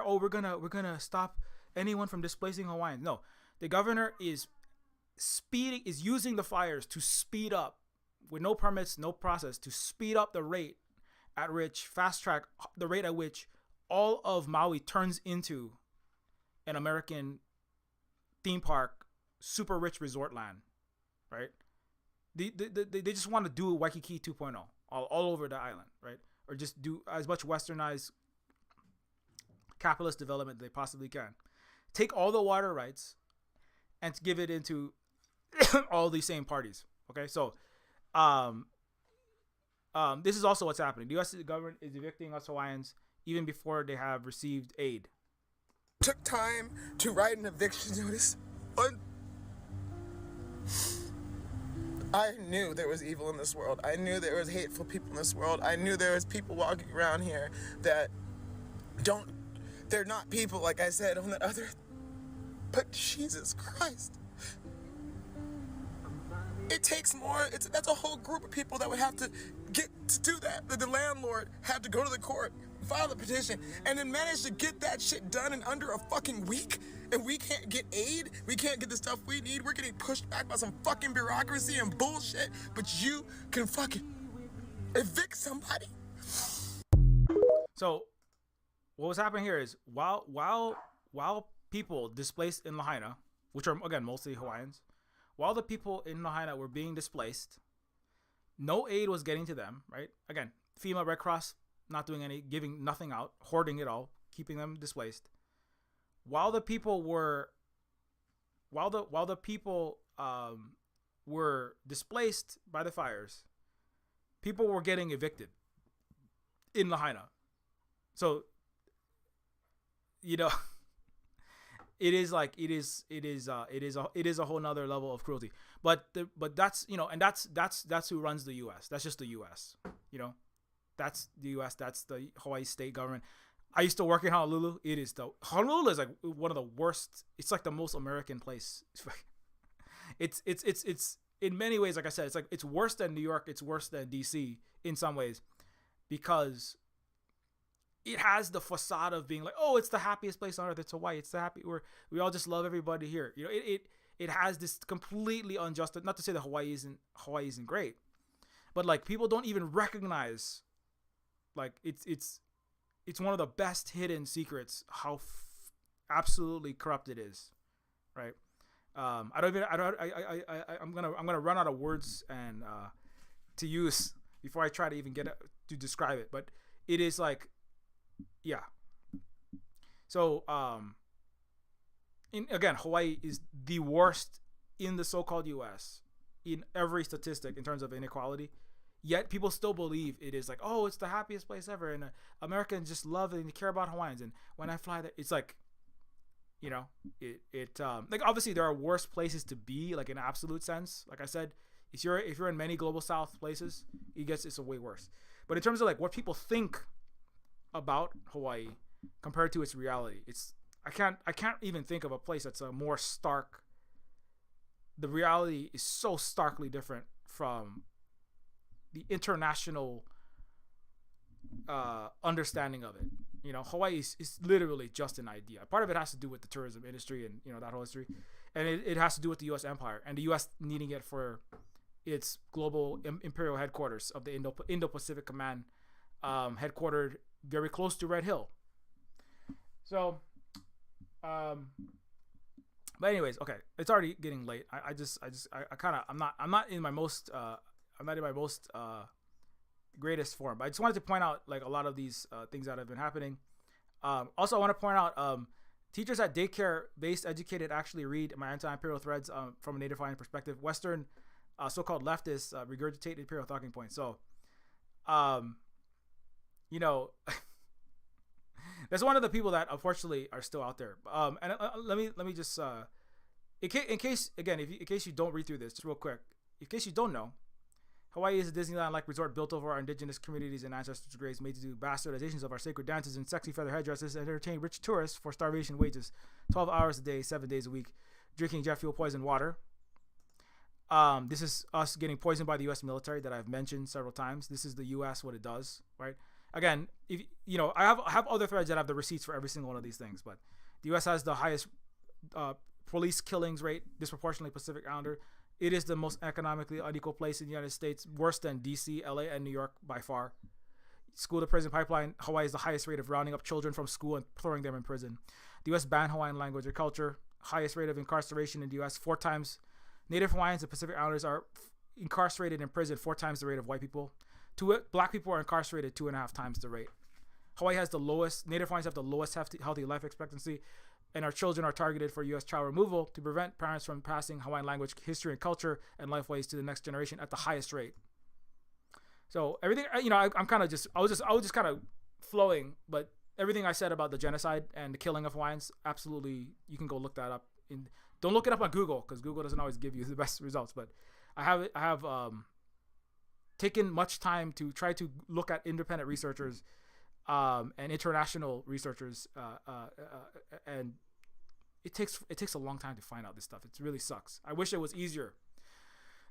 we're gonna stop anyone from displacing Hawaiians. No, the governor is using the fires to speed up, with no permits, no process, to speed up the rate at which fast track the rate at which all of Maui turns into an American theme park, super rich resort land, right? They just want to do Waikiki 2.0 all over the island, right? Or just do as much westernized capitalist development they possibly can. Take all the water rights and give it into all these same parties. Okay, so this is also what's happening. The U.S. government is evicting us Hawaiians even before they have received aid. Took time to write an eviction notice. I knew there was evil in this world. I knew there was hateful people in this world. I knew there was people walking around here that they're not people, like I said, on the other. But Jesus Christ. It takes more. That's a whole group of people that would have to get to do that. The landlord had to go to the court, file the petition, and then manage to get that shit done in under a fucking week. And we can't get aid. We can't get the stuff we need. We're getting pushed back by some fucking bureaucracy and bullshit. But you can fucking evict somebody. So, what was happening here is while people displaced in Lahaina, which are again mostly Hawaiians, while the people in Lahaina were being displaced, no aid was getting to them, right? Again, FEMA, Red Cross, not doing any, giving nothing out, hoarding it all, keeping them displaced. While the people were displaced by the fires, people were getting evicted in Lahaina. So, it is a whole nother level of cruelty. But that's that's who runs the U.S. That's just the U.S. That's the U.S. That's the Hawaii state government. I used to work in Honolulu. Honolulu is like one of the worst. It's like the most American place. It's in many ways, like I said, it's worse than New York. It's worse than D.C. in some ways, because it has the facade of being like, oh, it's the happiest place on earth. It's Hawaii. It's we all just love everybody here. It has this completely unjust. Not to say that Hawaii isn't great, but like people don't even recognize, like it's one of the best hidden secrets how absolutely corrupt it is, right? I'm gonna run out of words and to use before I try to even get to describe it, but it is like, yeah. So again, Hawaii is the worst in the so-called U.S. in every statistic in terms of inequality. Yet people still believe it is like, oh, it's the happiest place ever, and Americans just love it and they care about Hawaiians. And when I fly there, it's like, like obviously there are worse places to be, like in absolute sense. Like I said, if you're in many global South places, it's way worse. But in terms of like what people think about Hawaii compared to its reality, it's I can't even think of a place that's a more stark. The reality is so starkly different from the international understanding of it. You know, Hawaii is literally just an idea. Part of it has to do with the tourism industry and, you know, that whole history, and it has to do with the U.S. empire and the U.S. needing it for its global imperial headquarters of the Indo-Pacific Command, headquartered very close to Red Hill. So, but anyways, okay, it's already getting late. I kind of I'm not in my most greatest form. But I just wanted to point out like a lot of these things that have been happening. Also, I want to point out teachers at daycare based educated actually read my anti-imperial threads from a Native Hawaiian perspective. Western so-called leftists regurgitate imperial talking points. So, you know, that's one of the people that unfortunately are still out there. And let me just in case you don't read through this, just real quick, in case you don't know, Hawaii is a Disneyland-like resort built over our indigenous communities and ancestors' graves, made to do bastardizations of our sacred dances and sexy feather headdresses, and entertain rich tourists for starvation wages, 12 hours a day, 7 days a week, drinking jet fuel poisoned water. This is us getting poisoned by the U.S. military that I've mentioned several times. This is the U.S. what it does, right? Again, if you know, I have other threads that have the receipts for every single one of these things, but the U.S. has the highest police killings rate, disproportionately Pacific Islander. It is the most economically unequal place in the United States, worse than D.C., L.A., and New York by far. School to prison pipeline, Hawaii is the highest rate of rounding up children from school and throwing them in prison. The U.S. banned Hawaiian language or culture, highest rate of incarceration in the U.S., 4 times. Native Hawaiians and Pacific Islanders are incarcerated in prison 4 times the rate of white people. Black people are incarcerated 2.5 times the rate. Hawaii has the lowest, Native Hawaiians have the lowest healthy life expectancy, and our children are targeted for U.S. child removal to prevent parents from passing Hawaiian language, history, and culture and lifeways to the next generation at the highest rate. So everything, you know, I was just kind of flowing, but everything I said about the genocide and the killing of Hawaiians, absolutely, you can go look that up. Don't look it up on Google, because Google doesn't always give you the best results. But I have taken much time to try to look at independent researchers and international researchers, and it takes a long time to find out this stuff. It really sucks. I wish it was easier.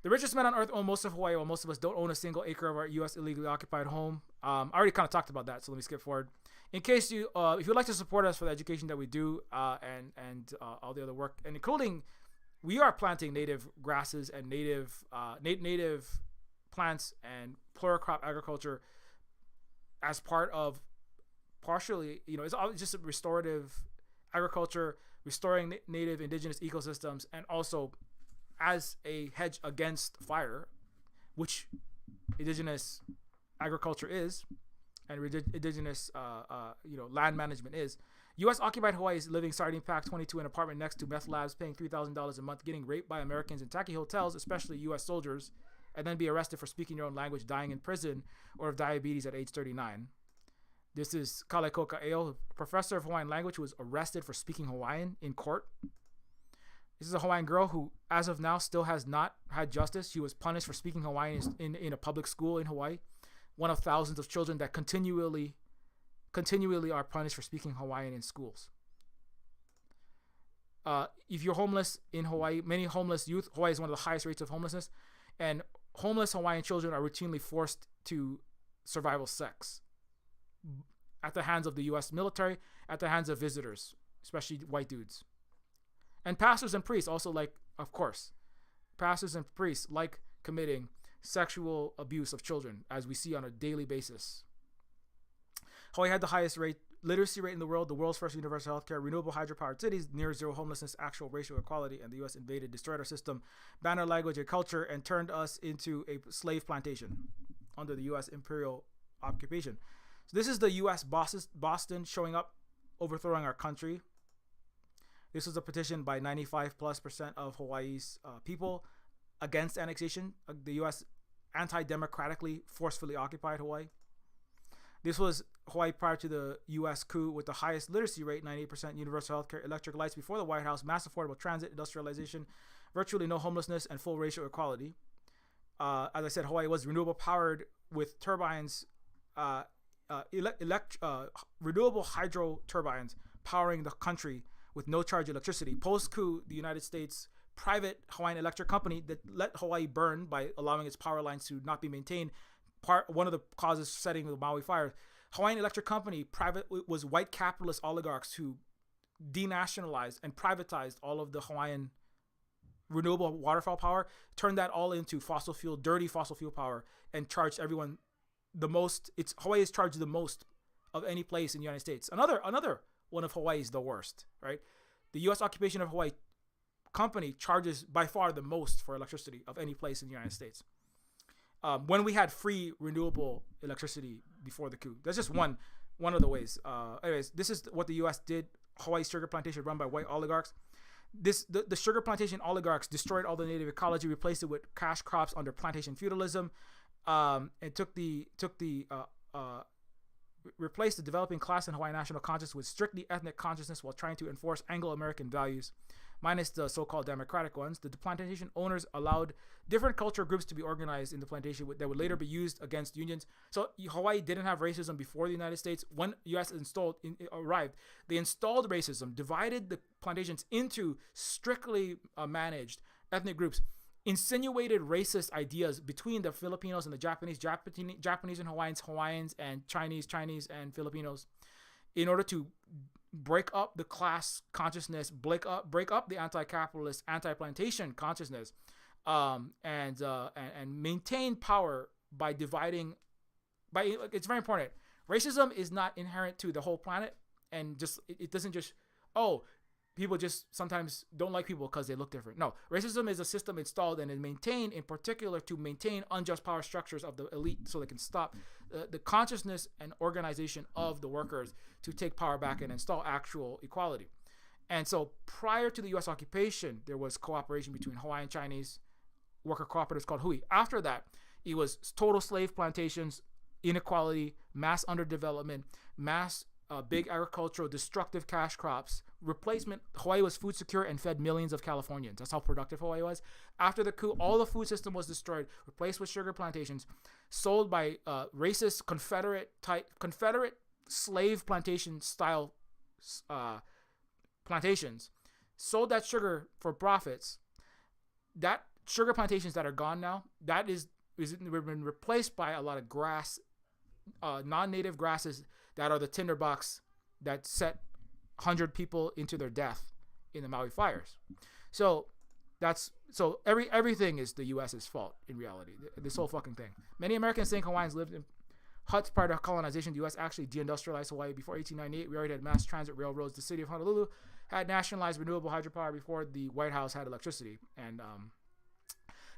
The richest men on earth own most of Hawaii, while most of us don't own a single acre of our U.S. illegally occupied home. I already kind of talked about that, so let me skip forward. In case you, if you'd like to support us for the education that we do, and all the other work, and including, we are planting native grasses and native plants and pluricrop agriculture as part of partially, you know, it's just a restorative agriculture, restoring native indigenous ecosystems, and also as a hedge against fire, which indigenous agriculture is, and indigenous land management is. U.S. occupied Hawaii is living sardine pack 22 in an apartment next to meth labs, paying $3,000 a month, getting raped by Americans in tacky hotels, especially U.S. soldiers, and then be arrested for speaking your own language, dying in prison, or of diabetes at age 39. This is Kalekoka Eo, a professor of Hawaiian language who was arrested for speaking Hawaiian in court. This is a Hawaiian girl who, as of now, still has not had justice. She was punished for speaking Hawaiian in a public school in Hawaii. One of thousands of children that continually are punished for speaking Hawaiian in schools. If you're homeless in Hawaii, many homeless youth, Hawaii is one of the highest rates of homelessness, and homeless Hawaiian children are routinely forced to survival sex at the hands of the U.S. military, at the hands of visitors, especially white dudes. And pastors and priests also pastors and priests like committing sexual abuse of children, as we see on a daily basis. Hawaii had the highest literacy rate in the world's first universal healthcare, renewable hydropowered cities, near zero homelessness, actual racial equality, and the U.S. invaded, destroyed our system, banned our language and culture, and turned us into a slave plantation under the U.S. imperial occupation. So this is the U.S. Boston showing up, overthrowing our country. This was a petition by 95+% of Hawaii's people against annexation. The U.S. anti-democratically, forcefully occupied Hawaii. This was Hawaii prior to the U.S. coup, with the highest literacy rate, 98%, universal healthcare, electric lights before the White House, mass affordable transit, industrialization, virtually no homelessness, and full racial equality. As I said, Hawaii was renewable powered with turbines, renewable hydro turbines powering the country with no charge electricity. Post-coup, the United States private Hawaiian Electric Company that let Hawaii burn by allowing its power lines to not be maintained. One of the causes setting the Maui fires. Hawaiian Electric Company was white capitalist oligarchs who denationalized and privatized all of the Hawaiian renewable waterfall power, turned that all into dirty fossil fuel power, and charged everyone the most. Hawaii is charged the most of any place in the United States. Another one of Hawaii's the worst, right? The U.S. occupation of Hawaii company charges by far the most for electricity of any place in the United States. When we had free renewable electricity before the coup. That's just one of the ways. Anyways, this is what the U.S. did. Hawaii's sugar plantation run by white oligarchs. The sugar plantation oligarchs destroyed all the native ecology, replaced it with cash crops under plantation feudalism, and replaced the developing class in Hawaiian national consciousness with strictly ethnic consciousness while trying to enforce Anglo-American values, minus the so-called democratic ones. The plantation owners allowed different cultural groups to be organized in the plantation that would later be used against unions. So Hawaii didn't have racism before the United States. When U.S. arrived, they installed racism, divided the plantations into strictly managed ethnic groups, insinuated racist ideas between the Filipinos and the Japanese and Hawaiians and Chinese and Filipinos, in order to break up the class consciousness, break up the anti-capitalist, anti-plantation consciousness, and maintain power by dividing. It's very important. Racism is not inherent to the whole planet, and it doesn't just people just sometimes don't like people because they look different. No, racism is a system installed and is maintained in particular to maintain unjust power structures of the elite so they can stop the consciousness and organization of the workers to take power back and install actual equality. And so prior to the U.S. occupation, there was cooperation between Hawaiian and Chinese worker cooperatives called Hui. After that, it was total slave plantations, inequality, mass underdevelopment, mass big agricultural, destructive cash crops, replacement. Hawaii was food secure and fed millions of Californians. That's how productive Hawaii was. After the coup, all the food system was destroyed, replaced with sugar plantations, sold by racist Confederate slave plantation style plantations, sold that sugar for profits. That sugar plantations that are gone now, we've been replaced by a lot of grass, non-native grasses that are the tinderbox that set 100 people into their death in the Maui fires. So everything is the U.S.'s fault in reality. This whole fucking thing. Many Americans think Hawaiians lived in huts prior to colonization. The U.S. actually deindustrialized Hawaii before 1898. We already had mass transit railroads. The city of Honolulu had nationalized renewable hydropower before the White House had electricity. And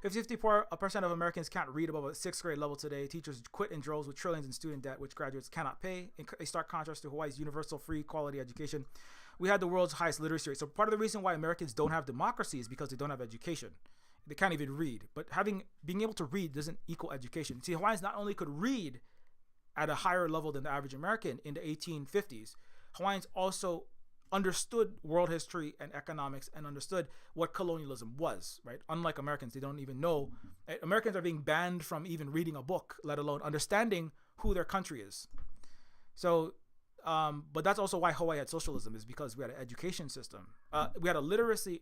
54% of Americans can't read above a 6th grade level today. Teachers quit in droves with trillions in student debt, which graduates cannot pay. In a stark contrast to Hawaii's universal free quality education. We had the world's highest literacy rate. So part of the reason why Americans don't have democracy is because they don't have education. They can't even read. But being able to read doesn't equal education. See, Hawaiians not only could read at a higher level than the average American in the 1850s, Hawaiians also understood world history and economics and understood what colonialism was, right? Unlike Americans, they don't even know. Americans are being banned from even reading a book, let alone understanding who their country is. So, but that's also why Hawaii had socialism, is because we had an education system. We had a literacy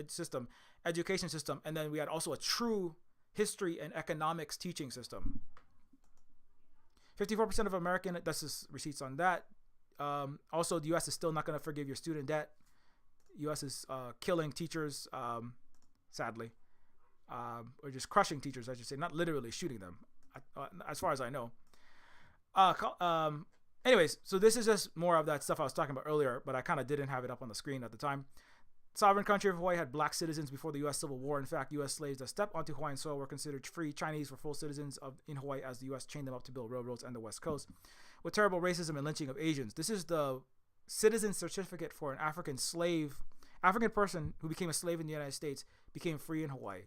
system, education system, and then we had also a true history and economics teaching system. 54% of American, that's just receipts on that. Also, the U.S. is still not going to forgive your student debt. U.S. is killing teachers, sadly, or just crushing teachers, I should say, not literally shooting them, as far as I know. Anyways, so this is just more of that stuff I was talking about earlier, but I kind of didn't have it up on the screen at the time. Sovereign country of Hawaii had black citizens before the U.S. Civil War. In fact, U.S. slaves that stepped onto Hawaiian soil were considered free. Chinese were full citizens in Hawaii as the U.S. chained them up to build railroads and the West Coast. With terrible racism and lynching of Asians. This is the citizen certificate for an African person who became a slave in the United States, became free in Hawaii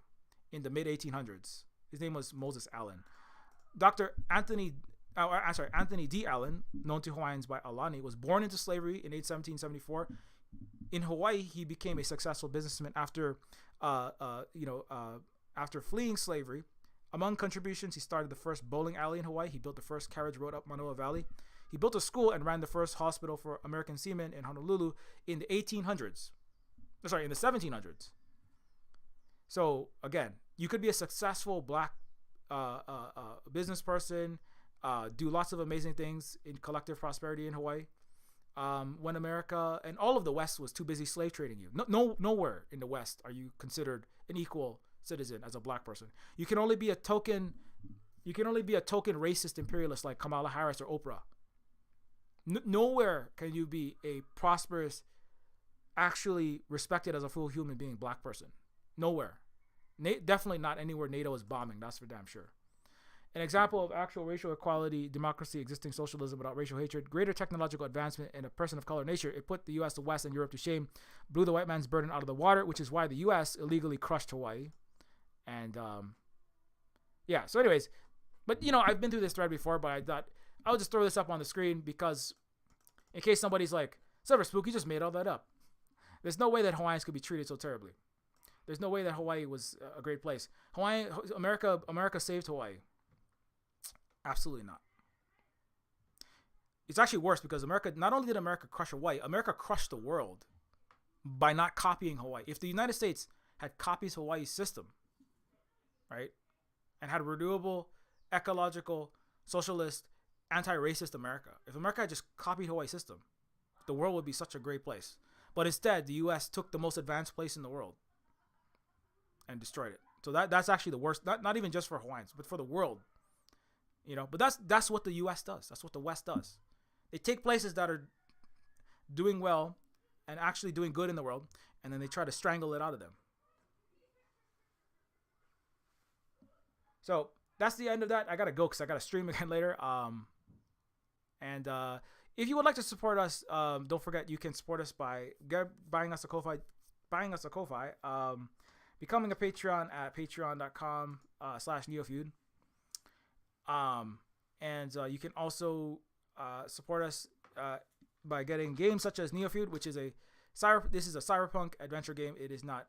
in the mid-1800s. His name was Moses Allen. Dr. Anthony D. Allen, known to Hawaiians by Alani, was born into slavery in 1774. In Hawaii, he became a successful businessman after fleeing slavery. Among contributions, he started the first bowling alley in Hawaii. He built the first carriage road up Manoa Valley. He built a school and ran the first hospital for American seamen in Honolulu in the 1800s. Sorry, in the 1700s. So again, you could be a successful black business person, do lots of amazing things in collective prosperity in Hawaii. When America and all of the West was too busy slave trading you. Nowhere in the West are you considered an equal citizen as a black person. You can only be a token racist imperialist like Kamala Harris or Oprah. Nowhere can you be a prosperous, actually respected as a full human being black person. Nowhere. Definitely not anywhere NATO is bombing. That's for damn sure. An example of actual racial equality, democracy, existing socialism without racial hatred, greater technological advancement, and a person of color nature. It put the U.S., the West, and Europe to shame, blew the white man's burden out of the water, which is why the U.S. illegally crushed Hawaii. And yeah, so anyways, but I've been through this thread before, but I thought I'll just throw this up on the screen because in case somebody's like, Silver Spook, you just made all that up. There's no way that Hawaiians could be treated so terribly. There's no way that Hawaii was a great place. America saved Hawaii. Absolutely not. It's actually worse because not only did America crush Hawaii, America crushed the world by not copying Hawaii. If the United States had copied Hawaii's system, right, and had a renewable, ecological, socialist, anti-racist America, if America had just copied Hawaii's system, the world would be such a great place. But instead, the U.S. took the most advanced place in the world and destroyed it. So that's actually the worst. Not even just for Hawaiians, but for the world. But that's what the U.S. does. That's what the West does. They take places that are doing well and actually doing good in the world, and then they try to strangle it out of them. So that's the end of that. I gotta go because I gotta stream again later. And if you would like to support us, don't forget you can support us by buying us a Ko-Fi, becoming a Patreon at patreon.com/Neofeud. And you can also support us by getting games such as Neofeud, which is this is a cyberpunk adventure game. It is not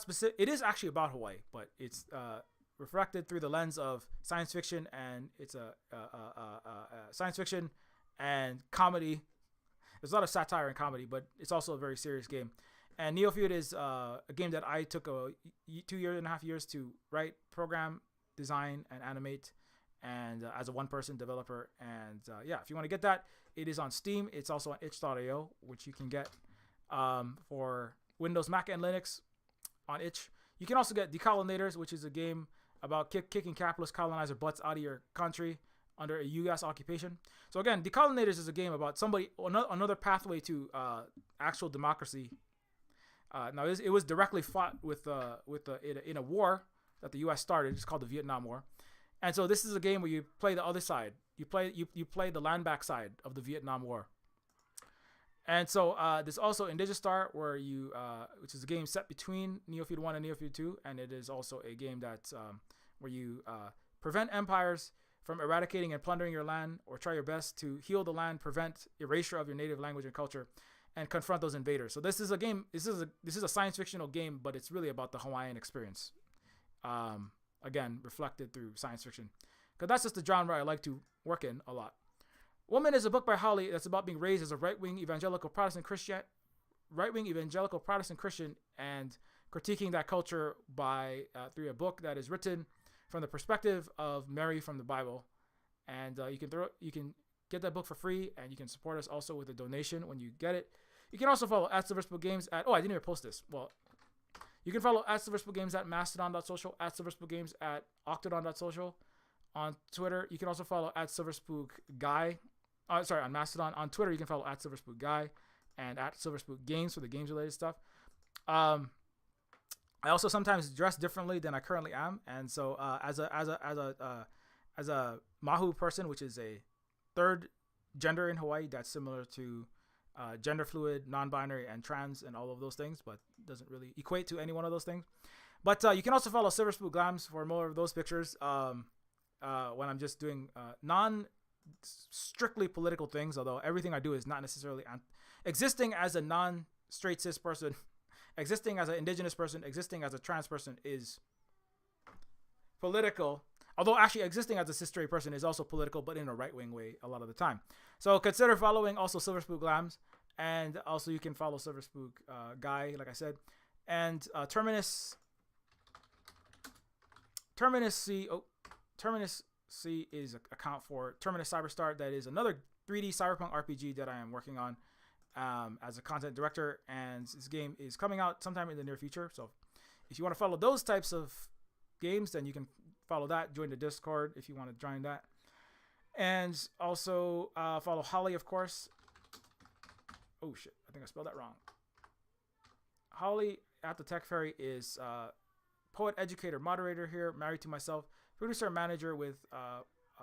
specific. It is actually about Hawaii, but it's reflected through the lens of science fiction, and it's a science fiction and comedy. There's a lot of satire and comedy, but it's also a very serious game. And Neofeud is a game that I took 2.5 years to write, program, design, and animate, and as a one-person developer. And yeah, if you want to get that, it is on Steam. It's also on itch.io, which you can get for Windows, Mac, and Linux on itch. You can also get Decolonators, which is a game about kicking capitalist colonizer butts out of your country under a U.S. occupation. So again, Decolonators is a game about another pathway to actual democracy. Now it was directly fought in a war that the U.S. started. It's called the Vietnam War, and so this is a game where you play the other side. You play the land back side of the Vietnam War. And so there's also Indigestar, where which is a game set between Neofeud 1 and Neofeud 2, and it is also a game that where you prevent empires from eradicating and plundering your land, or try your best to heal the land, prevent erasure of your native language and culture, and confront those invaders. So this is a game. This is a science fictional game, but it's really about the Hawaiian experience. Again, reflected through science fiction, because that's just the genre I like to work in a lot. Woman is a book by Holly that's about being raised as a right-wing evangelical Protestant Christian, and critiquing that culture through a book that is written from the perspective of Mary from the Bible. And you can get that book for free, and you can support us also with a donation when you get it. You can also follow at Silverspool Games at I didn't even post this. Well, you can follow at Silverspool Games at mastodon.social, at Silverspool Games at octodon.social on Twitter. You can also follow at Silverspook Guy. On Mastodon. On Twitter, you can follow at Silverspook Guy and at Silverspook Games for the games related stuff. I also sometimes dress differently than I currently am, and so as a Mahu person, which is a third gender in Hawaii, that's similar to gender fluid, non-binary, and trans, and all of those things, but doesn't really equate to any one of those things. But you can also follow Silverspook Glams for more of those pictures when I'm just doing strictly political things, although everything I do is not necessarily existing as a non-straight cis person, existing as an indigenous person, existing as a trans person is political. Although actually existing as a cis-straight person is also political, but in a right-wing way a lot of the time. So consider following also Silver Spook Glams, and also you can follow Silver Spook Guy, like I said, and Terminus C is an account for Terminus Cyberstar. That is another 3D cyberpunk RPG that I am working on as a content director, and this game is coming out sometime in the near future. So if you want to follow those types of games, then you can follow that. Join the Discord if you want to join that, and also follow Holly, of course. Oh shit, I think I spelled that wrong. Holly at the Tech Fairy is poet, educator, moderator here, married to myself, producer and manager with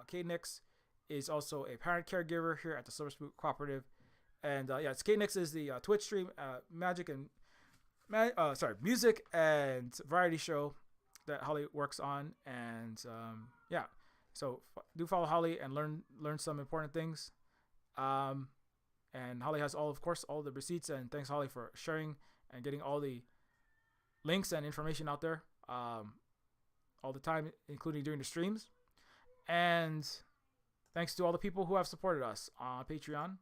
K Nix, is also a parent caregiver here at the Silver Spook Cooperative. And it's K Nix is the Twitch stream, music and variety show that Holly works on. And so do follow Holly and learn some important things. And Holly has all the receipts, and thanks Holly for sharing and getting all the links and information out there all the time, including during the streams. And thanks to all the people who have supported us on Patreon.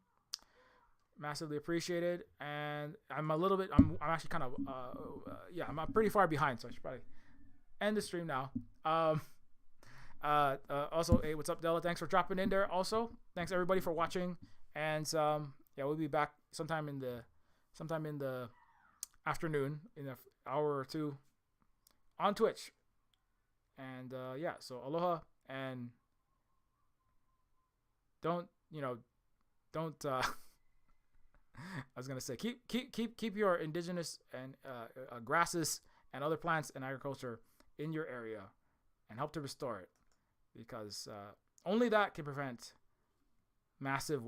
Massively appreciated. And I'm actually kind of I'm pretty far behind, so I should probably end the stream now. Also, hey, what's up, Della? Thanks for dropping in there. Also, thanks everybody for watching. And we'll be back sometime in the afternoon, in an hour or two, on Twitch. And so aloha, and don't I was gonna say keep your indigenous and grasses and other plants and agriculture in your area, and help to restore it, because only that can prevent massive